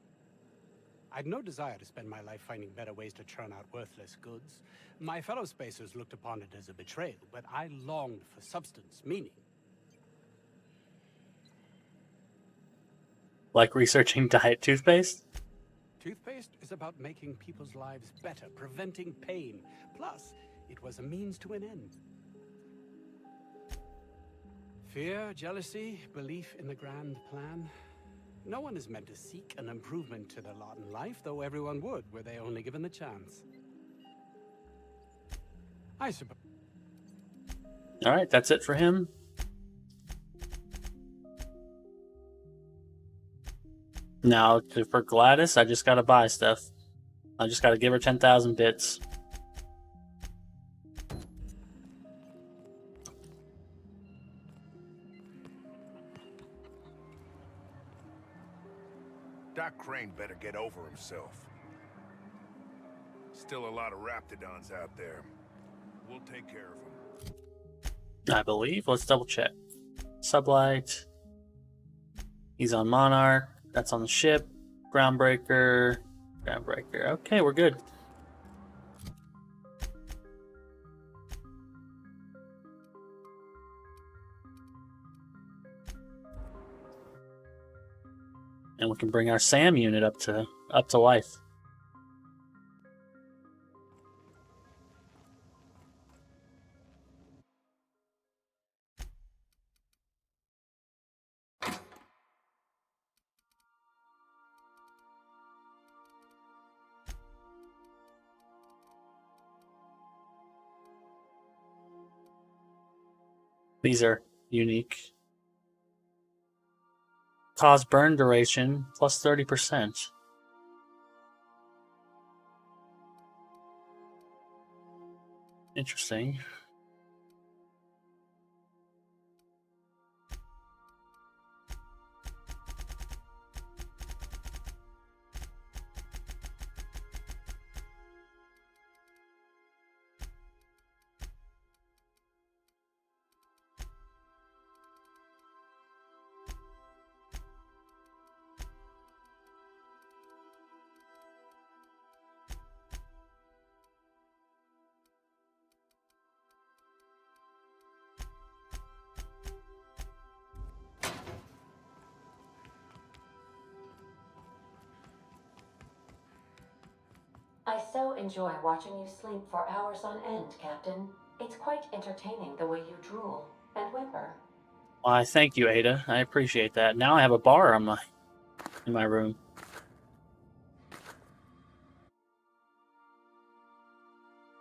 I'd no desire to spend my life finding better ways to churn out worthless goods. My fellow Spacers looked upon it as a betrayal, but I longed for substance, meaning.
Like researching diet toothpaste?
Toothpaste is about making people's lives better, preventing pain. Plus, it was a means to an end. Fear, jealousy, belief in the grand plan. No one is meant to seek an improvement to their lot in life, though everyone would, were they only given the chance. I suppose.
Alright, that's it for him. Now, for Gladys, I just gotta buy stuff. I just gotta give her 10,000 bits.
Doc Crane better get over himself. Still a lot of Raptidons out there. We'll take care of them.
I believe. Let's double check. Sublight. He's on Monarch. That's on the ship. Groundbreaker. Groundbreaker. Okay, we're good. And we can bring our SAM unit up to life. These are unique. Cause burn duration plus 30%. Interesting.
I so enjoy watching you sleep for hours on end, Captain. It's quite entertaining the way you drool and whimper.
Why, thank you, Ada. I appreciate that. Now I have a bar in my room.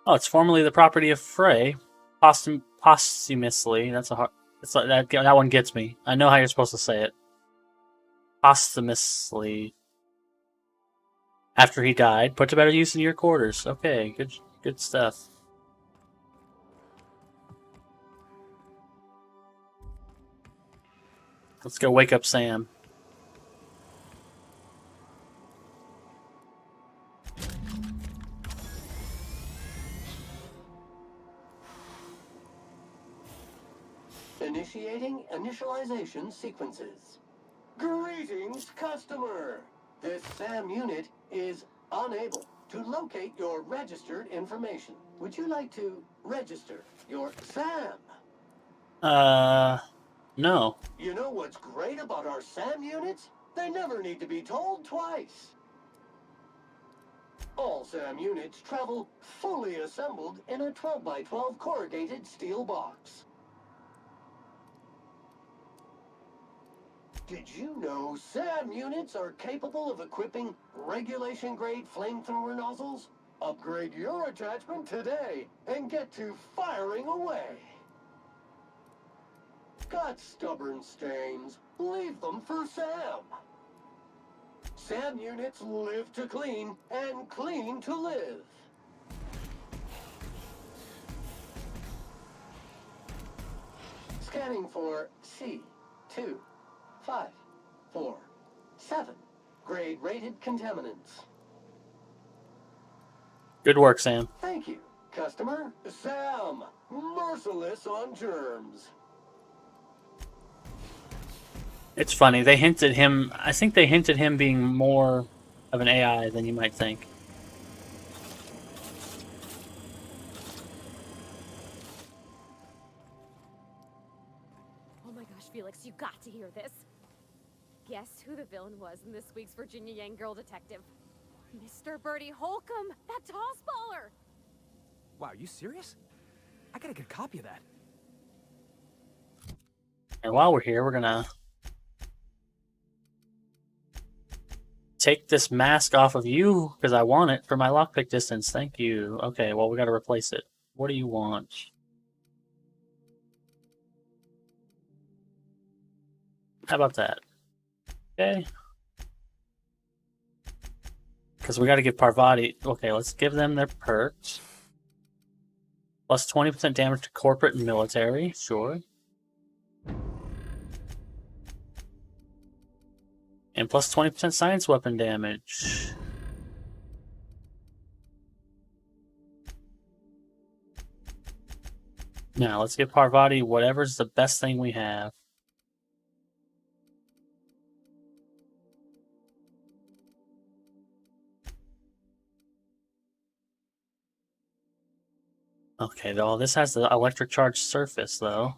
Oh, it's formerly the property of Frey. Posthumously. That's a hard. It's like that one gets me. I know how you're supposed to say it. Posthumously. After he died, put to better use in your quarters. Okay, good stuff. Let's go wake up Sam.
Initiating initialization sequences. Greetings, customer! This SAM unit is unable to locate your registered information. Would you like to register your SAM?
No.
You know what's great about our SAM units? They never need to be told twice. All SAM units travel fully assembled in a 12x12 corrugated steel box. Did you know SAM units are capable of equipping regulation-grade flamethrower nozzles? Upgrade your attachment today and get to firing away. Got stubborn stains? Leave them for SAM. SAM units live to clean and clean to live. Scanning for C2547. Grade rated contaminants.
Good work, Sam.
Thank you, customer. SAM, merciless on germs.
It's funny. They hinted him. I think they hinted him being more of an AI than you might think.
Oh my gosh, Felix, you got to hear this. Guess who the villain was in this week's Virginia Yang Girl Detective? Mr. Bertie Holcomb, that toss baller!
Wow, you serious? I got a good copy of that.
And while we're here, we're gonna take this mask off of you because I want it for my lockpick distance. Thank you. Okay, well, we gotta replace it. What do you want? How about that? Okay. Because we gotta give Parvati... Okay, let's give them their perks. Plus 20% damage to corporate and military. Sure. And plus 20% science weapon damage. Now, let's give Parvati whatever's the best thing we have. Okay, though, this has the electric charge surface, though.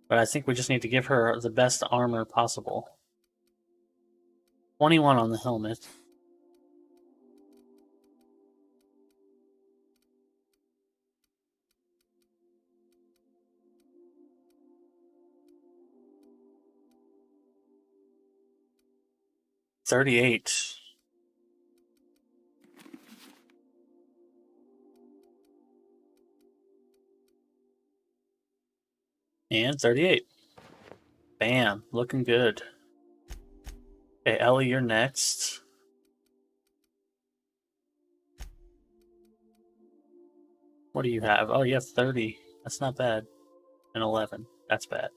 But I think we just need to give her the best armor possible. 21 on the helmet. $38. And 38. Bam, looking good. Okay, Ellie, you're next. What do you have? Oh, you have 30. That's not bad. And 11. That's bad.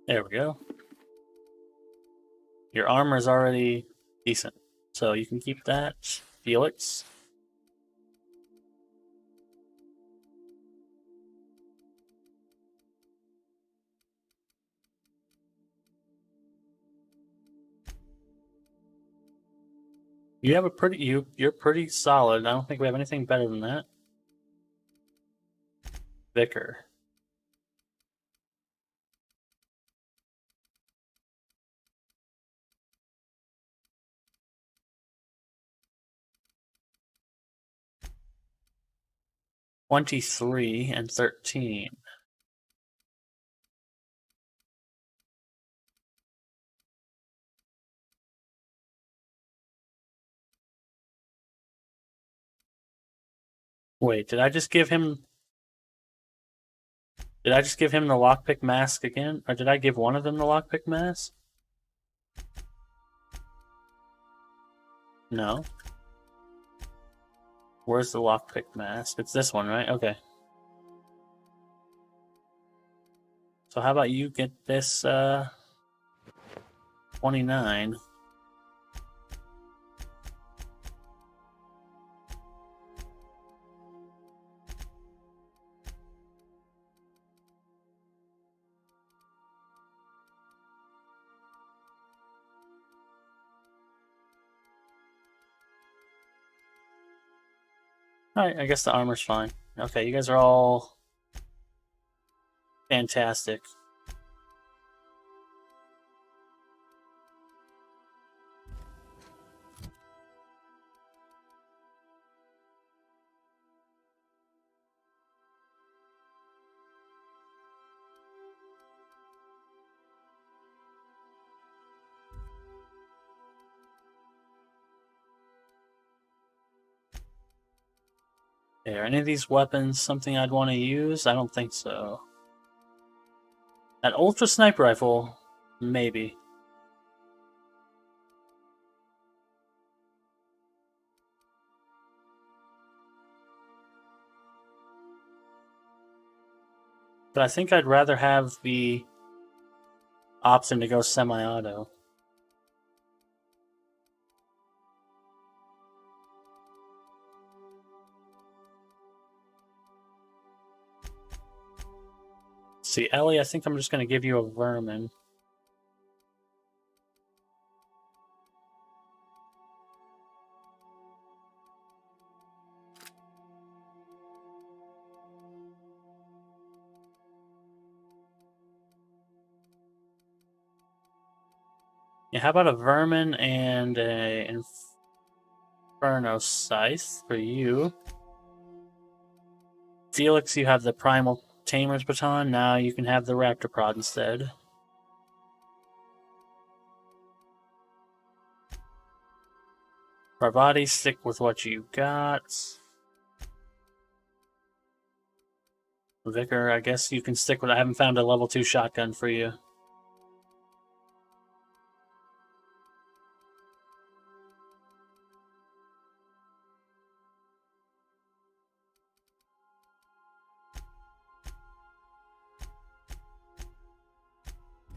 There we go. Your armor is already decent, so you can keep that. Felix. You have a pretty you're pretty solid. I don't think we have anything better than that. Vicar. $23 and $13. Wait, did I just give him... Did I just give him the lockpick mask again? Or did I give one of them the lockpick mask? No. Where's the lockpick mask? It's this one, right? Okay. So how about you get this, 29. Alright, I guess the armor's fine. Okay, you guys are all fantastic. Are any of these weapons something I'd want to use? I don't think so. That ultra sniper rifle, maybe. But I think I'd rather have the option to go semi-auto. See, Ellie, I think I'm just going to give you a vermin. Yeah, how about a vermin and a inferno scythe for you? Felix, you have the primal tamer's baton. Now you can have the raptor prod instead. Bravati, stick with what you got. Vicar, I guess you can stick with... I haven't found a level 2 shotgun for you.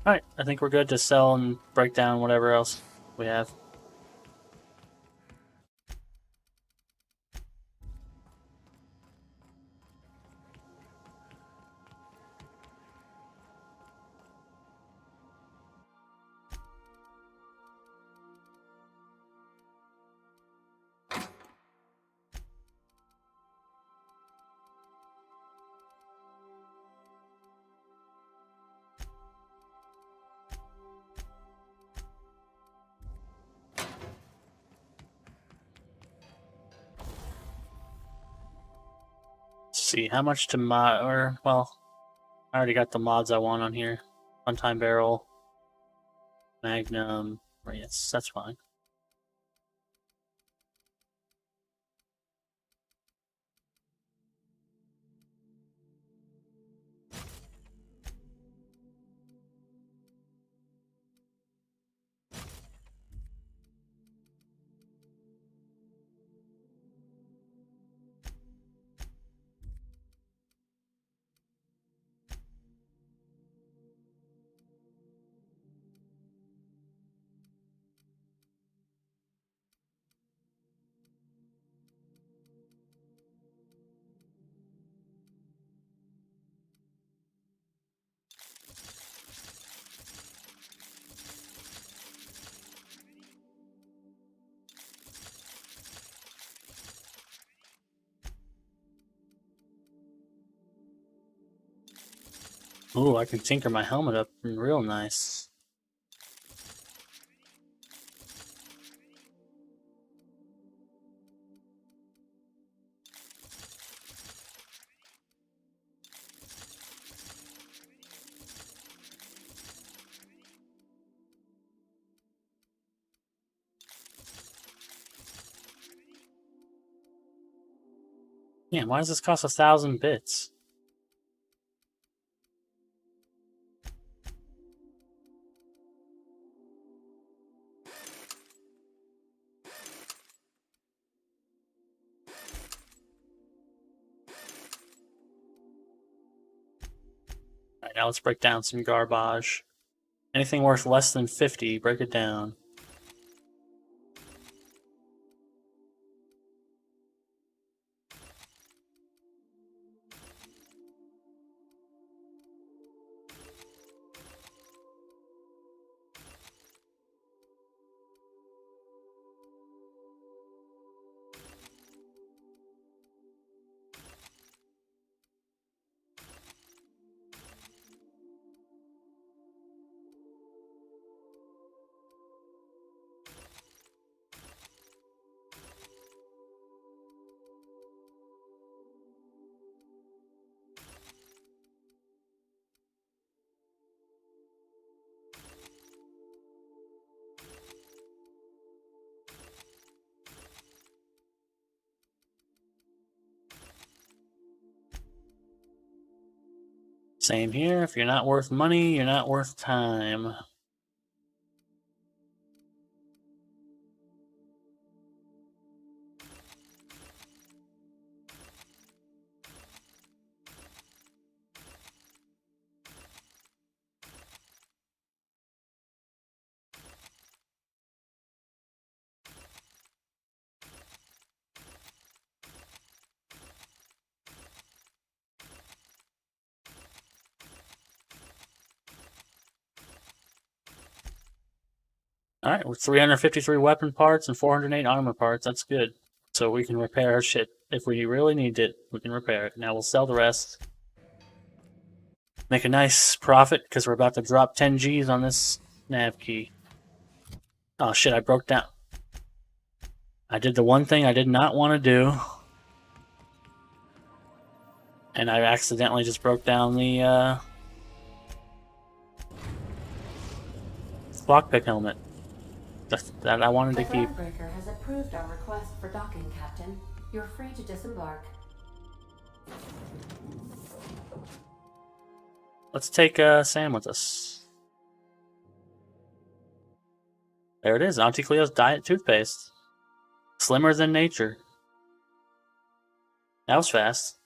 Alright, I think we're good to sell and break down whatever else we have. See how much to mod, or well, I already got the mods I want on here. One-time barrel, magnum. Yes, that's fine. Ooh, I can tinker my helmet up real nice. Man, why does this cost 1,000 bits? Alright, now let's break down some garbage. Anything worth less than 50, break it down. Same here. If you're not worth money, you're not worth time. Alright, with 353 weapon parts and 408 armor parts, that's good. So we can repair our shit. If we really need it, we can repair it. Now we'll sell the rest. Make a nice profit, because we're about to drop 10 G's on this nav key. Oh shit, I broke down. I did the one thing I did not want to do. And I accidentally just broke down the lockpick helmet that I wanted to keep.
The Breaker has approved our request for docking, Captain. You're free to disembark.
Let's take Sam with us. There it is, Auntie Cleo's diet toothpaste. Slimmer than nature. That was fast.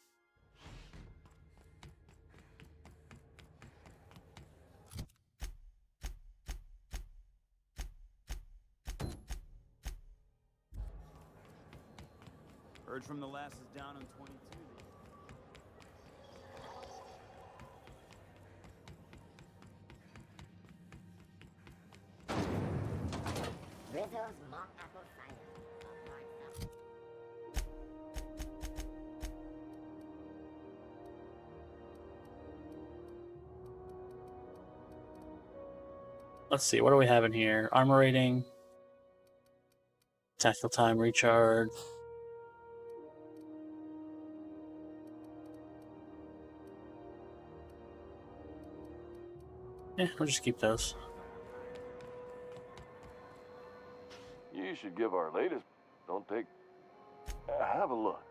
Heard from the lasses down on 22.
Let's see, what do we have in here? Armor rating. Tactical time recharge. Yeah, we'll just keep those.
You should give our latest. Don't take. Have a look.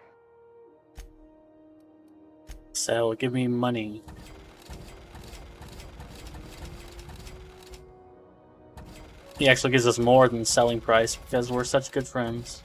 Sell, give me money. He actually gives us more than the selling price because we're such good friends.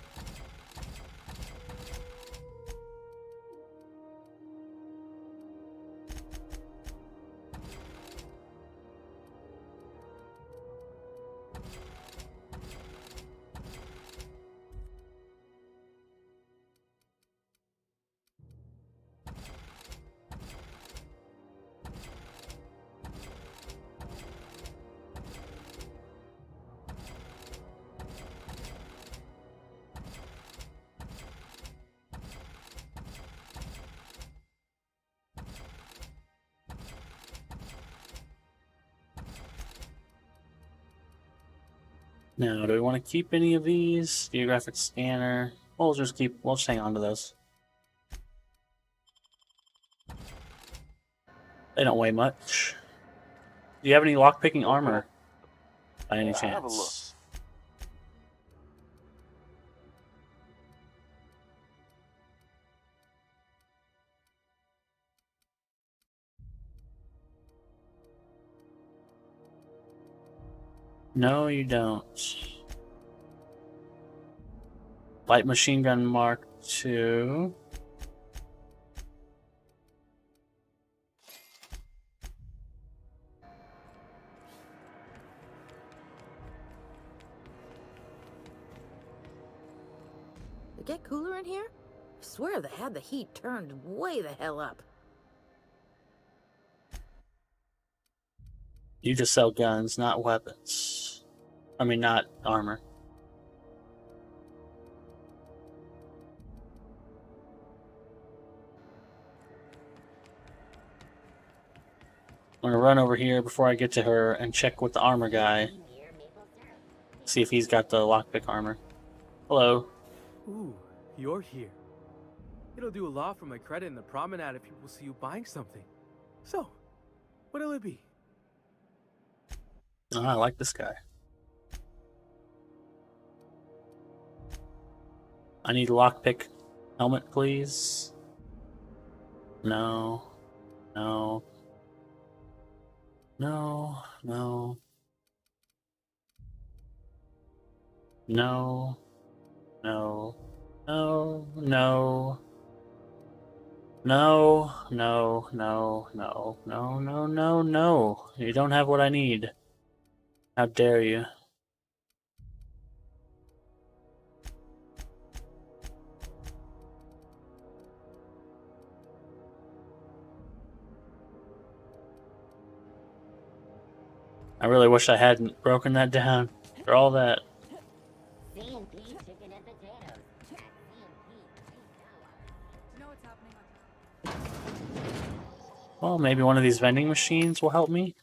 Now, do we want to keep any of these? Geographic scanner. We'll just hang on to those. They don't weigh much. Do you have any lockpicking armor? By any
Have a look.
chance? No, you don't. Light machine gun Mark II.
It get cooler in here? I swear they had the heat turned way the hell up.
You just sell guns, not weapons. I mean, not armor. I'm gonna run over here before I get to her and check with the armor guy. See if he's got the lockpick armor. Hello.
Ooh, you're here. It'll do a lot for my credit in the promenade if people see you buying something. So, what'll it be?
Oh, I like this guy. I need a lockpick helmet, please. No. No. No. No. No. No. No. No. No. No. No. No. No. No. No. No. You don't have what I need. How dare you? I really wish I hadn't broken that down for all that. Well, maybe one of these vending machines will help me.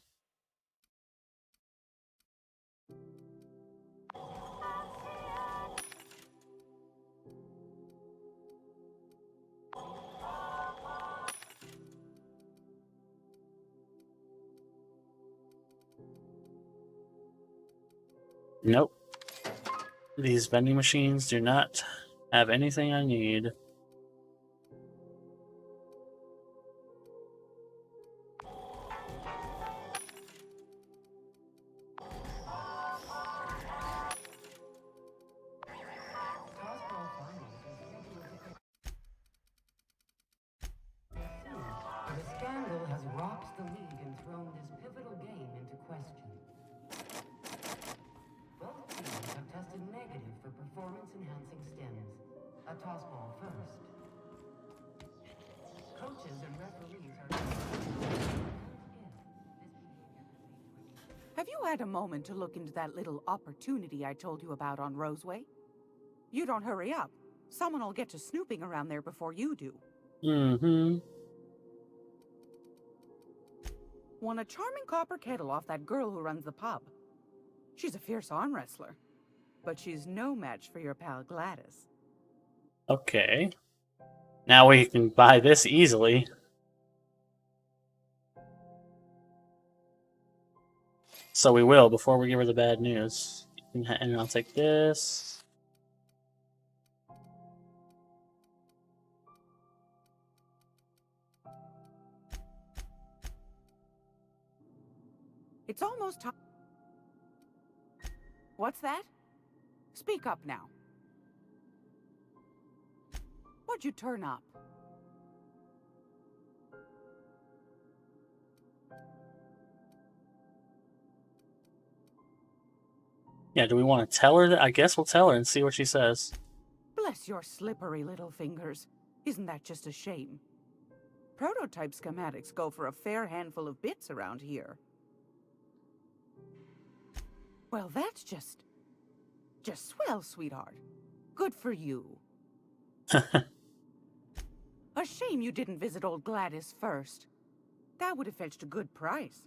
Nope. These vending machines do not have anything I need.
The scandal has rocked the league and thrown this pivotal game into question. Both teams have tested negative for performance-enhancing stims. A toss ball first. Coaches and referees are...
Have you had a moment to look into that little opportunity I told you about on Roseway? You don't hurry up. Someone will get to snooping around there before you do.
Mm-hmm.
Won a charming copper kettle off that girl who runs the pub. She's a fierce arm wrestler, but she's no match for your pal Gladys.
Okay. Now we can buy this easily. So we will, before we give her the bad news. And I'll take this.
It's almost time. What's that? Speak up now. What'd you turn up?
Yeah, do we want to tell her that? I guess we'll tell her and see what she says.
Bless your slippery little fingers. Isn't that just a shame? Prototype schematics go for a fair handful of bits around here. Well, that's just swell, sweetheart. Good for you. A shame you didn't visit old Gladys first. That would have fetched a good price.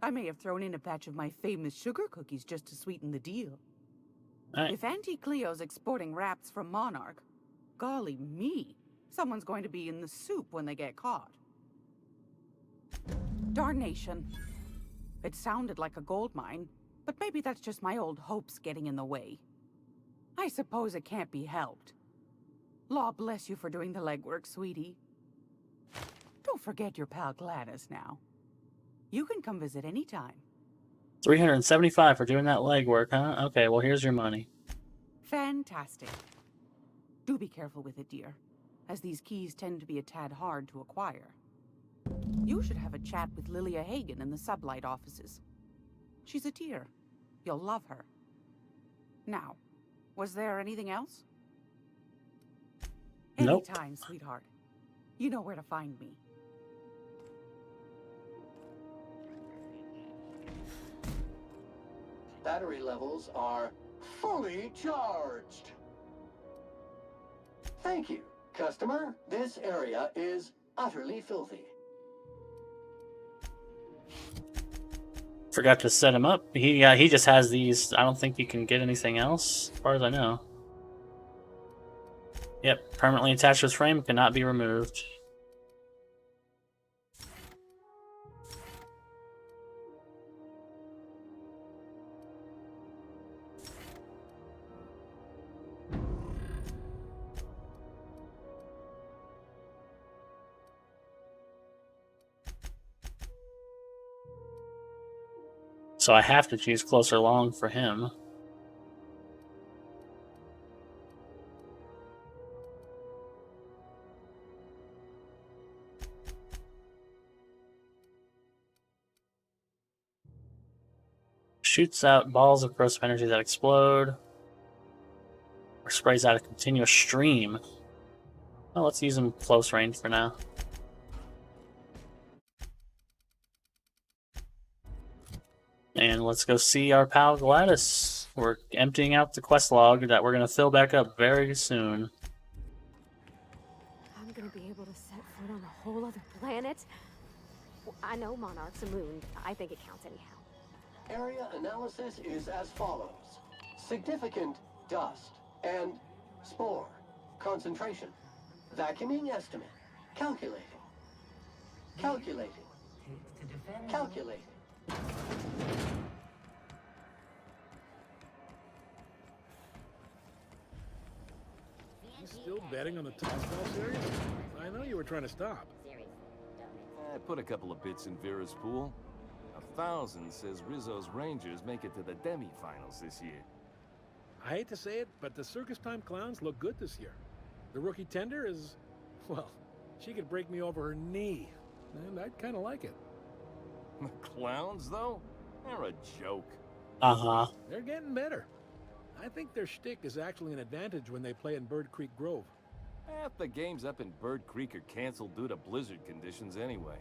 I may have thrown in a batch of my famous sugar cookies just to sweeten the deal.
Alright.
If Auntie Cleo's exporting wraps from Monarch, golly me, someone's going to be in the soup when they get caught. Darnation. It sounded like a gold mine, but maybe that's just my old hopes getting in the way. I suppose it can't be helped. Law bless you for doing the legwork, sweetie. Don't forget your pal Gladys now. You can come visit anytime.
375 for doing that legwork, huh? Okay, well, here's your money.
Fantastic. Do be careful with it, dear, as these keys tend to be a tad hard to acquire. You should have a chat with Lilia Hagen in the sublight offices. She's a dear. You'll love her. Now, was there anything else?
Nope.
Anytime, sweetheart. You know where to find me.
Battery levels are fully charged. Thank you, customer. This area is utterly filthy.
Forgot to set him up. He just has these. I don't think you can get anything else, as far as I know. Yep, permanently attached to his frame, cannot be removed. So I have to choose closer long for him. Shoots out balls of corrosive energy that explode. Or sprays out a continuous stream. Well, let's use him close range for now. And let's go see our pal Gladys. We're emptying out the quest log that we're going to fill back up very soon.
I'm gonna be able to set foot on a whole other planet? I know Monarch's a moon. I think it counts anyhow.
Area analysis is as follows. Significant dust and spore. Concentration. Vacuuming estimate. Calculating. Calculating. Calculating.
You still betting on the tossball series? I know you were trying to stop.
I put a couple of bits in Vera's pool. 1,000 says Rizzo's Rangers make it to the demi-finals this year.
I hate to say it, but the Circus Time Clowns look good this year. The rookie tender is, well, she could break me over her knee, and I'd kind of like it.
The Clowns, though? They're a joke.
Uh-huh.
They're getting better. I think their shtick is actually an advantage when they play in Bird Creek Grove.
Half the games up in Bird Creek are canceled due to blizzard conditions anyway.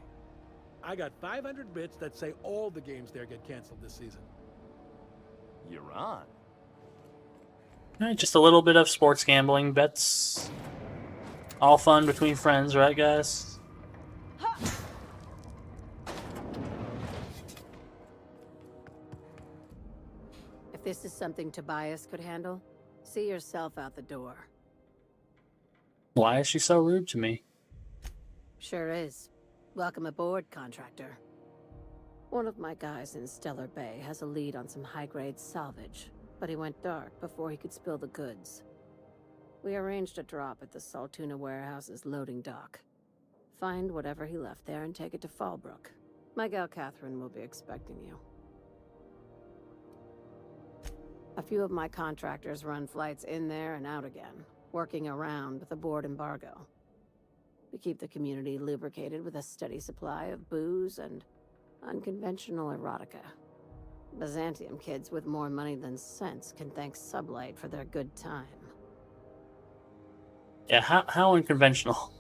I got 500 bits that say all the games there get canceled this season.
You're on.
Alright, just a little bit of sports gambling bets. All fun between friends, right, guys?
If this is something Tobias could handle, see yourself out the door.
Why is she so rude to me?
Sure is. Welcome aboard, contractor. One of my guys in Stellar Bay has a lead on some high-grade salvage, but he went dark before he could spill the goods. We arranged a drop at the Saltuna warehouse's loading dock. Find whatever he left there and take it to Fallbrook. My gal Catherine will be expecting you. A few of my contractors run flights in there and out again, working around with the board embargo. We keep the community lubricated with a steady supply of booze and unconventional erotica. Byzantium kids with more money than sense can thank Sublight for their good time.
Yeah, how unconventional?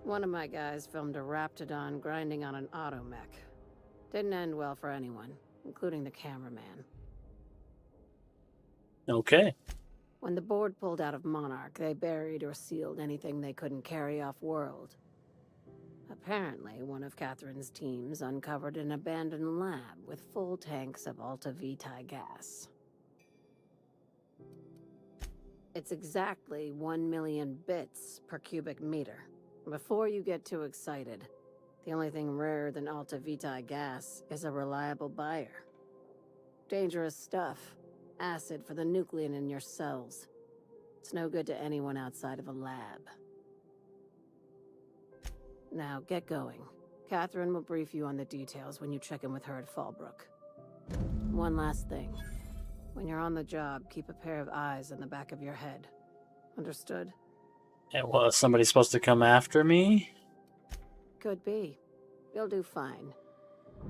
One of my guys filmed a Raptidon grinding on an automech. Didn't end well for anyone, including the cameraman.
Okay.
When the board pulled out of Monarch, they buried or sealed anything they couldn't carry off-world. Apparently, one of Catherine's teams uncovered an abandoned lab with full tanks of Alta Vitae gas. It's exactly 1 million bits per cubic meter. Before you get too excited, the only thing rarer than Alta Vitae gas is a reliable buyer. Dangerous stuff. Acid for the nuclein in your cells. It's no good to anyone outside of a lab. Now, get going. Catherine will brief you on the details when you check in with her at Fallbrook. One last thing. When you're on the job, keep a pair of eyes in the back of your head. Understood?
It was somebody supposed to come after me?
Could be. You'll do fine.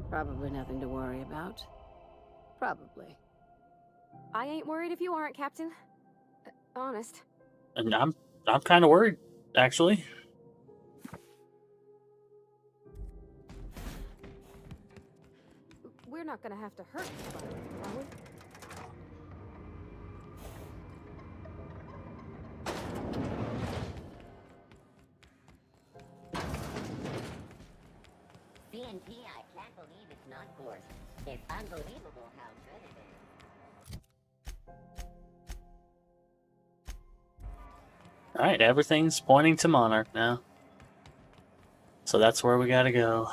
Probably nothing to worry about. Probably.
I ain't worried if you aren't, Captain. Honest.
And I'm kind of worried, actually.
We're not gonna have to hurt anybody, are we?
CNT, I can't believe it's not forced. It's unbelievable how good it is.
Alright, everything's pointing to Monarch now. So that's where we gotta go.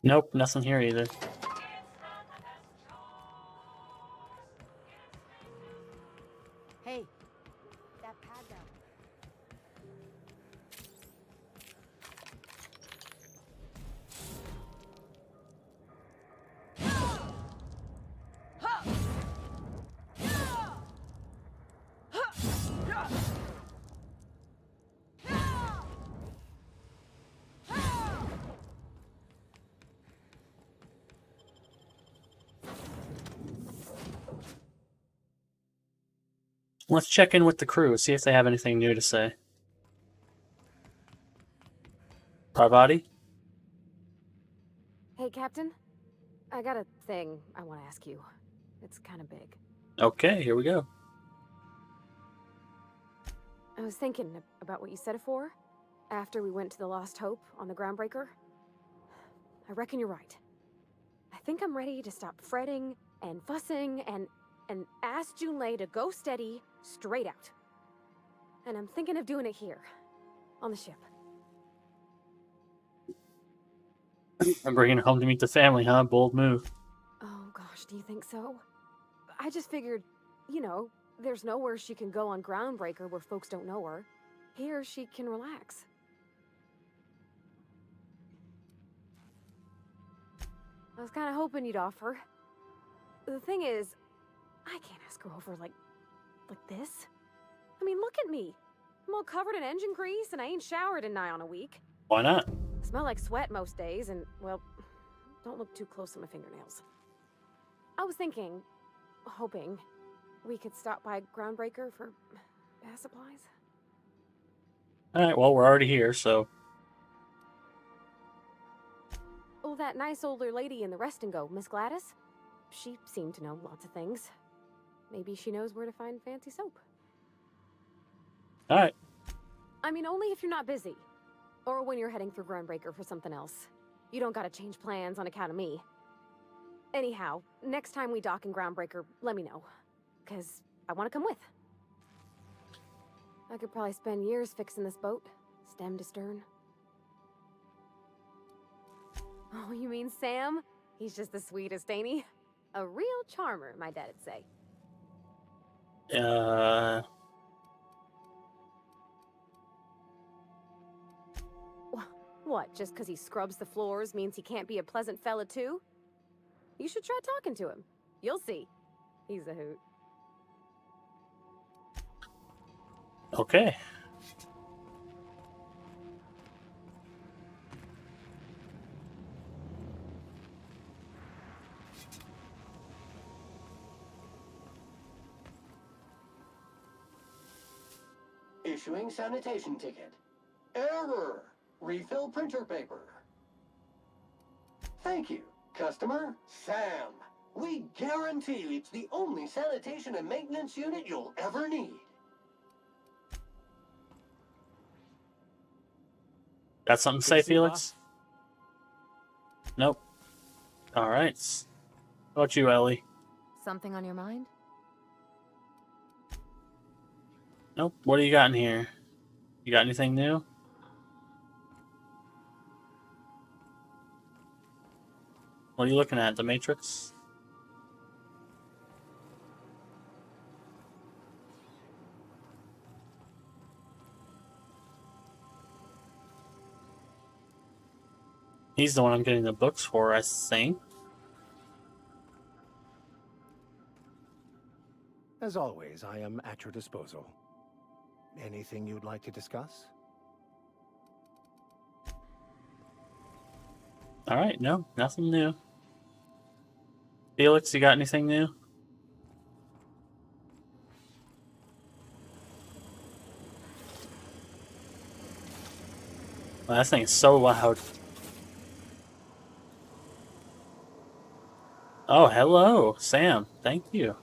Nope, nothing here either.
Hey, that pad down.
Let's check in with the crew, see if they have anything new to say. Parvati?
Hey, Captain. I got a thing I want to ask you. It's kind of big.
Okay, here we go.
I was thinking about what you said afore, after we went to the Lost Hope on the Groundbreaker. I reckon you're right. I think I'm ready to stop fretting and fussing and ask Junlei to go steady, straight out. And I'm thinking of doing it here, on the ship.
I'm bringing her home to meet the family, huh? Bold move.
Oh gosh, do you think so? I just figured, you know, there's nowhere she can go on Groundbreaker where folks don't know her. Here she can relax. I was kind of hoping you'd offer. The thing is, I can't ask her over like this. I mean, look at me. I'm all covered in engine grease and I ain't showered in nigh on a week.
Why not?
Smell like sweat most days and, well, don't look too close to my fingernails. I was thinking, hoping, we could stop by Groundbreaker for bath supplies.
Alright, well, we're already here, so...
Oh, that nice older lady in the rest and go, Miss Gladys? She seemed to know lots of things. Maybe she knows where to find fancy soap.
Alright.
I mean, only if you're not busy. Or when you're heading through Groundbreaker for something else. You don't gotta change plans on account of me. Anyhow, next time we dock in Groundbreaker, let me know. 'Cause I want to come with. I could probably spend years fixing this boat, stem to stern. Oh, you mean Sam? He's just the sweetest, ain't he? A real charmer, my dad'd say. What, just because he scrubs the floors means he can't be a pleasant fella too? You should try talking to him. You'll see. He's a hoot.
Okay.
issuing sanitation ticket. Error. Refill printer paper. Thank you, customer. Sam. We guarantee it's the only sanitation and maintenance unit you'll ever need.
Got something to say, Felix? Nope. Alright. How about you, Ellie?
Something on your mind?
Nope. What do you got in here? You got anything new? What are you looking at? The Matrix? He's the one I'm getting the books for, I think.
As always, I am at your disposal. Anything you'd like to discuss?
Alright, no, nothing new. Felix, you got anything new? Well, that thing is so loud. Oh, hello, Sam. Thank you.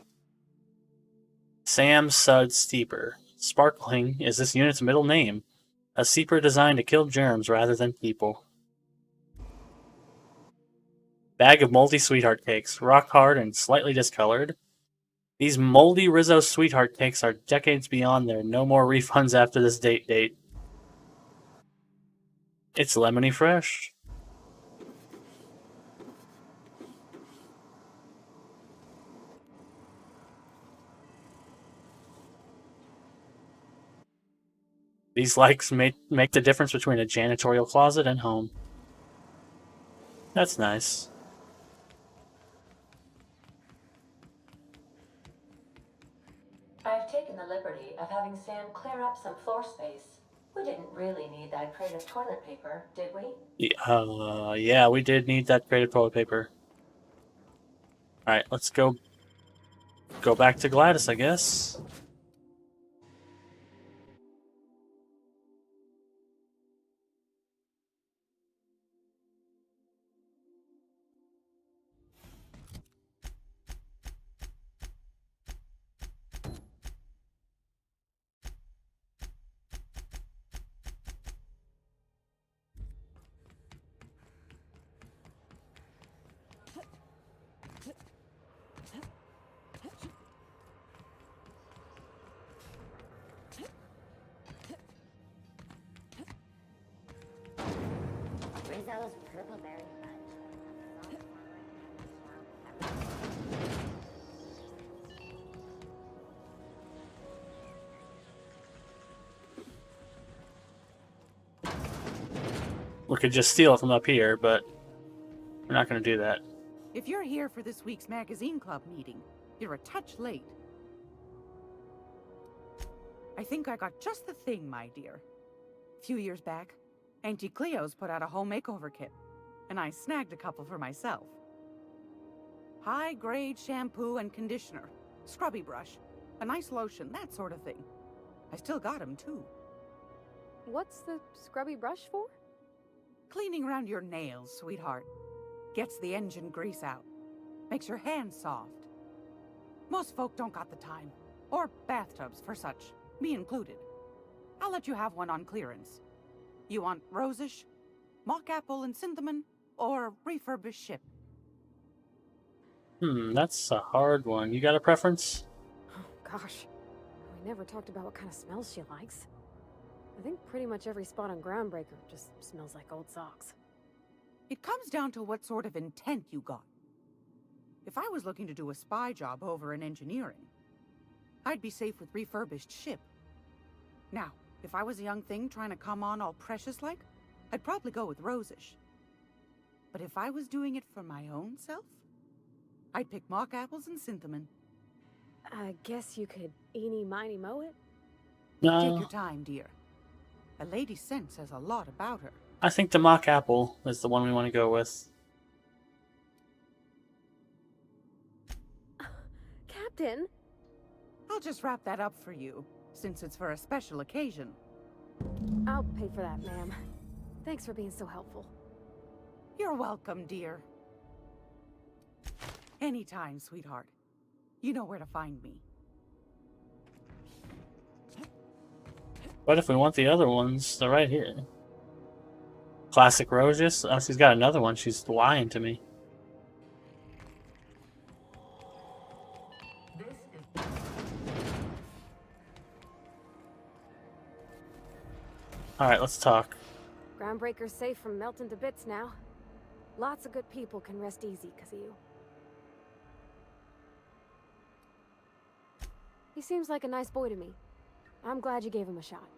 Sam Sud Steeper. Sparkling is this unit's middle name. A steeper designed to kill germs rather than people. Bag of moldy sweetheart cakes. Rock hard and slightly discolored. These moldy Rizzo sweetheart cakes are decades beyond their no more refunds after this date. It's lemony fresh. These likes make the difference between a janitorial closet and home. That's nice.
I've taken the liberty of having Sam clear up some floor space. We didn't really need that crate of toilet paper, did we?
Yeah, we did need that crate of toilet paper. Alright, let's go back to Gladys, I guess.
Rizzo's purple berry fudge.
We could just steal it from up here, but we're not going to do that.
If you're here for this week's magazine club meeting, you're a touch late. I think I got just the thing, my dear. A few years back, Auntie Cleo's put out a home makeover kit, and I snagged a couple for myself. High-grade shampoo and conditioner, scrubby brush, a nice lotion, that sort of thing. I still got 'em, too.
What's the scrubby brush for?
Cleaning around your nails, sweetheart. Gets the engine grease out. Makes your hands soft. Most folk don't got the time. Or bathtubs for such, me included. I'll let you have one on clearance. You want rosish, mock apple and cinnamon, or refurbished ship?
That's a hard one. You got a preference?
Oh, gosh. We never talked about what kind of smells she likes. I think pretty much every spot on Groundbreaker just smells like old socks.
It comes down to what sort of intent you got. If I was looking to do a spy job over in engineering, I'd be safe with refurbished ship. Now, if I was a young thing trying to come on all precious-like, I'd probably go with rosish. But if I was doing it for my own self, I'd pick mock apples and cinnamon.
I guess you could eeny-miny-moe it?
No.
Take your time, dear. A lady's scent says a lot about her.
I think the mock apple is the one we want to go with.
Captain?
I'll just wrap that up for you. since it's for a special occasion.
I'll pay for that, ma'am. Thanks for being so helpful.
You're welcome, dear. Anytime, sweetheart. You know where to find me.
But if we want the other ones, they're right here. Classic Roses? Oh, she's got another one. She's lying to me. Alright, let's talk.
Groundbreaker's safe from melting to bits now. Lots of good people can rest easy because of you. He seems like a nice boy to me. I'm glad you gave him a shot.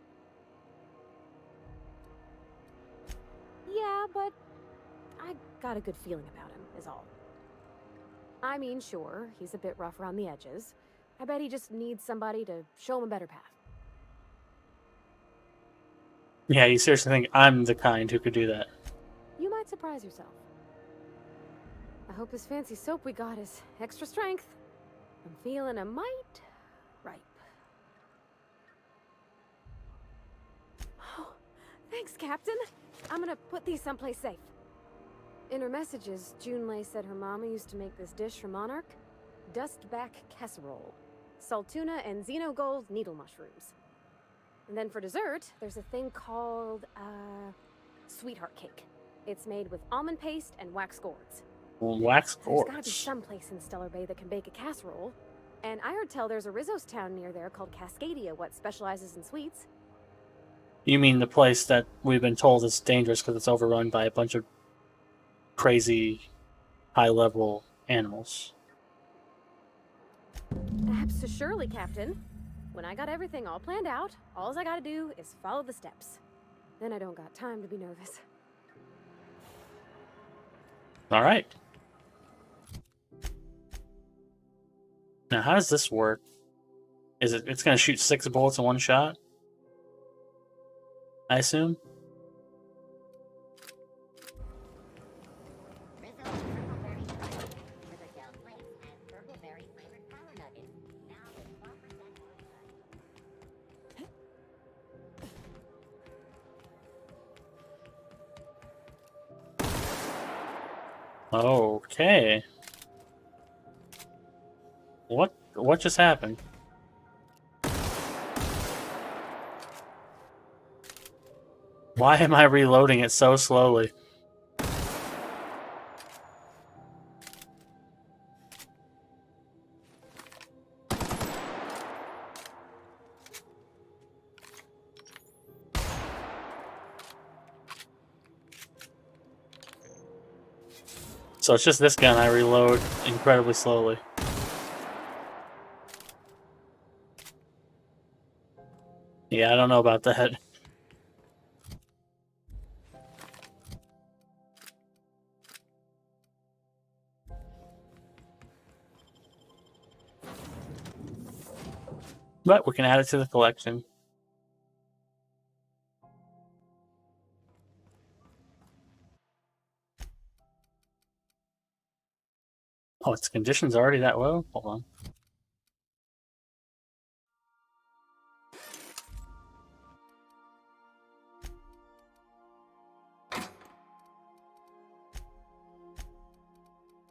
Yeah, but I got a good feeling about him, is all. I mean, sure, he's a bit rough around the edges. I bet he just needs somebody to show him a better path.
Yeah, you seriously think I'm the kind who could do that?
You might surprise yourself. I hope this fancy soap we got is extra strength. I'm feeling a mite ripe. Oh, thanks, Captain. I'm gonna put these someplace safe. In her messages, Junlei said her mama used to make this dish for Monarch. Dustback casserole. Salt tuna and xenogold needle mushrooms. And then for dessert, there's a thing called, sweetheart cake. It's made with almond paste and wax gourds.
Wax
There's gotta be
gourds?
some place in Stellar Bay that can bake a casserole. And I heard tell there's a Rizzo's town near there called Cascadia, what specializes in sweets.
You mean the place that we've been told is dangerous because it's overrun by a bunch of crazy, high-level animals?
Surely, Captain. When I got everything all planned out, all I gotta do is follow the steps. Then I don't got time to be nervous.
Alright. Now, how does this work? It's gonna shoot 6 bullets in one shot? I assume? Okay. What just happened? Why am I reloading it so slowly? So it's just this gun I reload incredibly slowly. Yeah, I don't know about that. But we can add it to the collection. Oh, its condition's already that low? Hold on.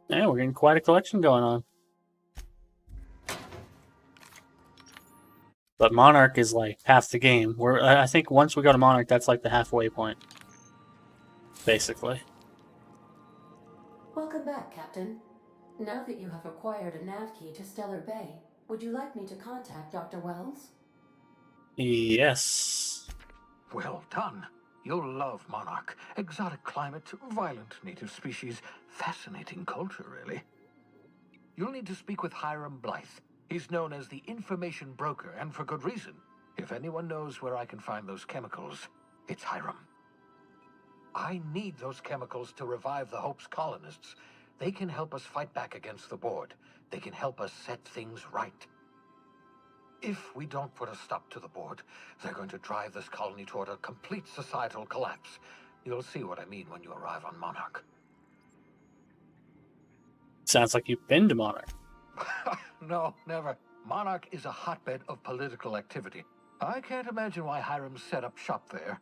Yeah, we're getting quite a collection going on. But Monarch is like half the game. I think once we go to Monarch, that's like the halfway point. Basically.
Welcome back, Captain. Now that you have acquired a nav key to Stellar Bay, would you like me to contact Dr. Wells?
Yes.
Well done. You'll love Monarch. Exotic climate, violent native species, fascinating culture, really. You'll need to speak with Hiram Blythe. He's known as the information broker, and for good reason. If anyone knows where I can find those chemicals, it's Hiram. I need those chemicals to revive the Hope's colonists. They can help us fight back against the Board. They can help us set things right. If we don't put a stop to the Board, they're going to drive this colony toward a complete societal collapse. You'll see what I mean when you arrive on Monarch.
Sounds like you've been to Monarch.
No, never. Monarch is a hotbed of political activity. I can't imagine why Hiram set up shop there.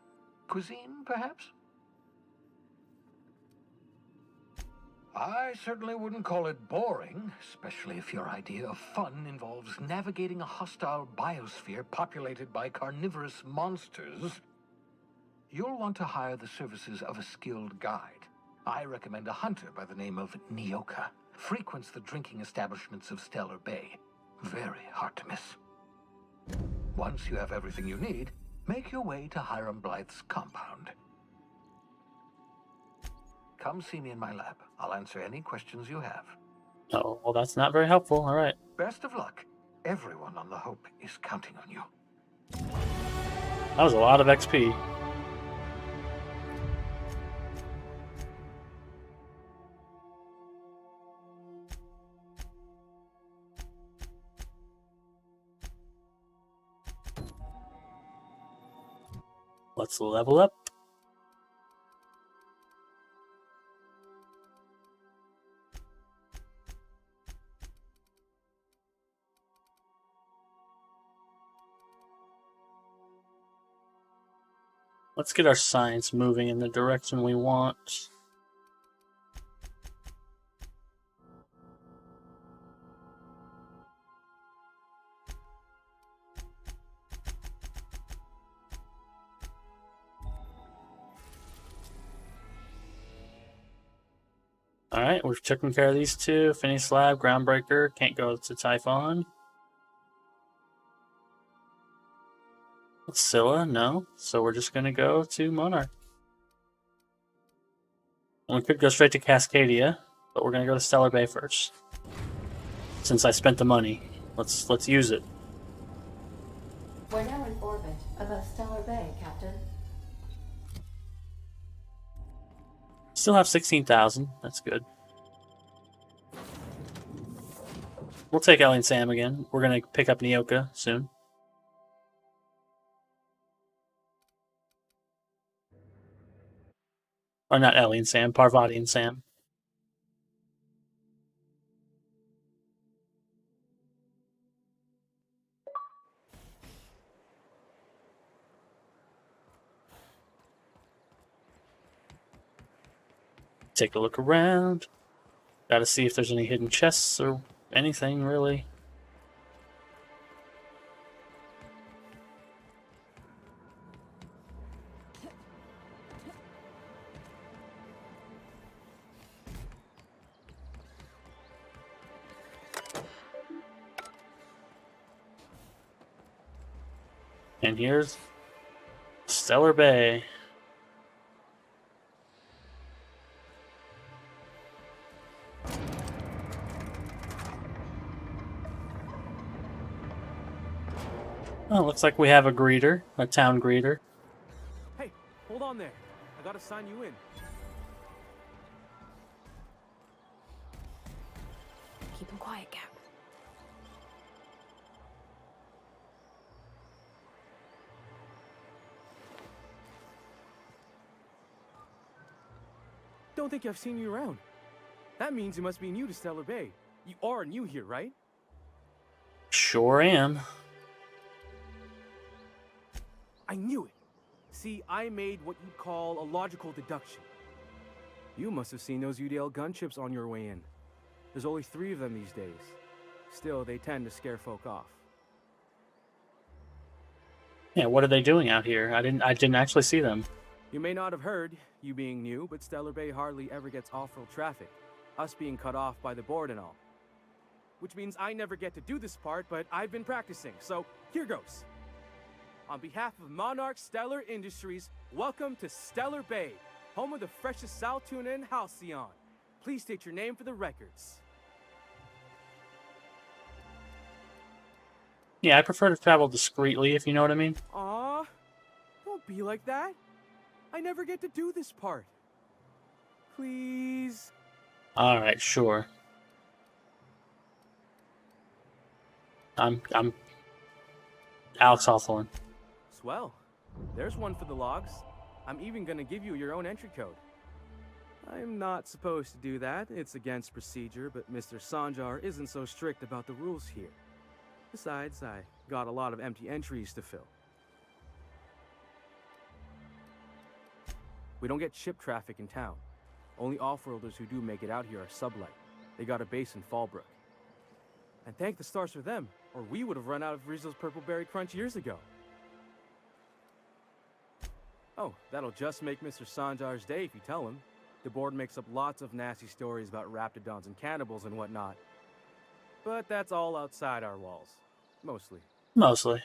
Cuisine, perhaps? I certainly wouldn't call it boring, especially if your idea of fun involves navigating a hostile biosphere populated by carnivorous monsters. You'll want to hire the services of a skilled guide. I recommend a hunter by the name of Nyoka. Frequents the drinking establishments of Stellar Bay. Very hard to miss. Once you have everything you need, make your way to Hiram Blythe's compound. Come see me in my lab. I'll answer any questions you have.
Oh, well, that's not very helpful. All right.
Best of luck. Everyone on the Hope is counting on you.
That was a lot of XP. Let's level up. Let's get our science moving in the direction we want. Alright, we've taken care of these two. Finished Lab, Groundbreaker, can't go to Typhon. Scylla, no. So we're just gonna go to Monarch. And we could go straight to Cascadia, but we're gonna go to Stellar Bay first. Since I spent the money. Let's use it.
We're now in orbit above Stellar Bay, Captain.
Still have 16,000. That's good. We'll take Ellie and Sam again. We're gonna pick up Nyoka soon. Or not Ellie and Sam, Parvati and Sam. Take a look around. Gotta see if there's any hidden chests or anything, really. And here's Stellar Bay. Oh, looks like we have a greeter, a town greeter.
Hey, hold on there. I gotta sign you in.
Keep him quiet, Cap.
Don't think I've seen you around. That means you must be new to Stellar Bay. You are new here, right?
Sure am.
I knew it. See, I made what you'd call a logical deduction. You must have seen those UDL gunships on your way in. There's only 3 of them these days. Still, they tend to scare folk off.
Yeah, what are they doing out here? I didn't actually see them.
You may not have heard, you being new, but Stellar Bay hardly ever gets off-road traffic. Us being cut off by the board and all. Which means I never get to do this part, but I've been practicing, so here goes. On behalf of Monarch Stellar Industries, welcome to Stellar Bay, home of the freshest sal tuna in Halcyon. Please state your name for the records.
Yeah, I prefer to travel discreetly, if you know what I mean.
Aw, don't be like that. I never get to do this part. Please.
Alright, sure. I'm Alex Hawthorne.
Swell. There's one for the logs. I'm even gonna give you your own entry code. I'm not supposed to do that. It's against procedure, but Mr. Sanjar isn't so strict about the rules here. Besides, I got a lot of empty entries to fill. We don't get ship traffic in town. Only off-worlders who do make it out here are sublight. They got a base in Fallbrook. And thank the stars for them, or we would have run out of Rizzo's Purple Berry Crunch years ago. Oh, that'll just make Mr. Sanjar's day if you tell him. The board makes up lots of nasty stories about raptidons and cannibals and whatnot. But that's all outside our walls. Mostly.
Mostly.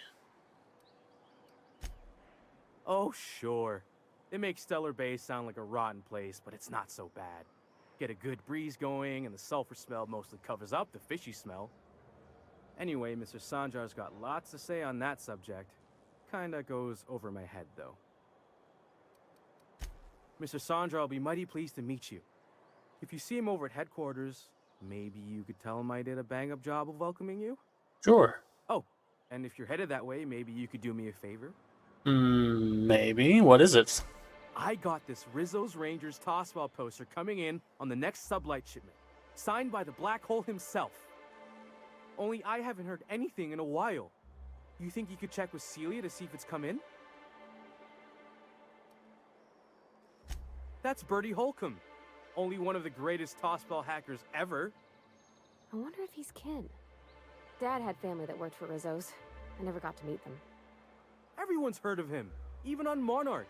Oh, sure. It makes Stellar Bay sound like a rotten place, but it's not so bad. Get a good breeze going, and the sulfur smell mostly covers up the fishy smell. Anyway, Mr. Sanjar's got lots to say on that subject. Kinda goes over my head, though. Mr. Sanjar will be mighty pleased to meet you. If you see him over at headquarters, maybe you could tell him I did a bang-up job of welcoming you?
Sure.
Oh, and if you're headed that way, maybe you could do me a favor?
Maybe. What is it?
I got this Rizzo's Rangers Tossball poster coming in on the next sublight shipment, signed by the Black Hole himself. Only I haven't heard anything in a while. You think you could check with Celia to see if it's come in? That's Bertie Holcomb, only one of the greatest tossball hackers ever.
I wonder if he's kin. Dad had family that worked for Rizzo's. I never got to meet them.
Everyone's heard of him, even on Monarch.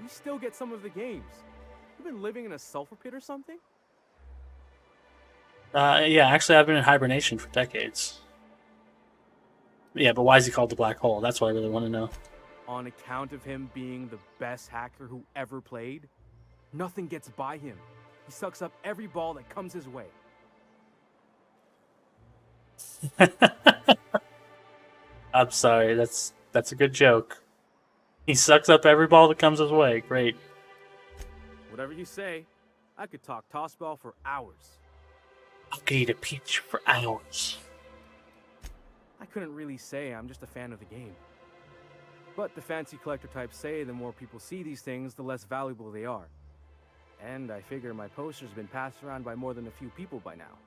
We still get some of the games. You been living in a sulfur pit or something?
Yeah, actually I've been in hibernation for decades. Yeah, but why is he called the Black Hole? That's what I really want to know.
On account of him being the best hacker who ever played, nothing gets by him. He sucks up every ball that comes his way.
I'm sorry, that's a good joke. He sucks up every ball that comes his way. Great.
Whatever you say, I could talk tossball for hours.
I could eat a peach for hours.
I couldn't really say, I'm just a fan of the game. But the fancy collector types say the more people see these things, the less valuable they are. And I figure my poster's been passed around by more than a few people by now.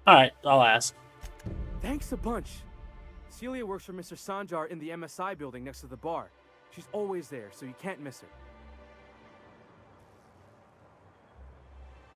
Alright, I'll ask.
Thanks a bunch. Celia works for Mr. Sanjar in the MSI building next to the bar. She's always there, so you can't miss her.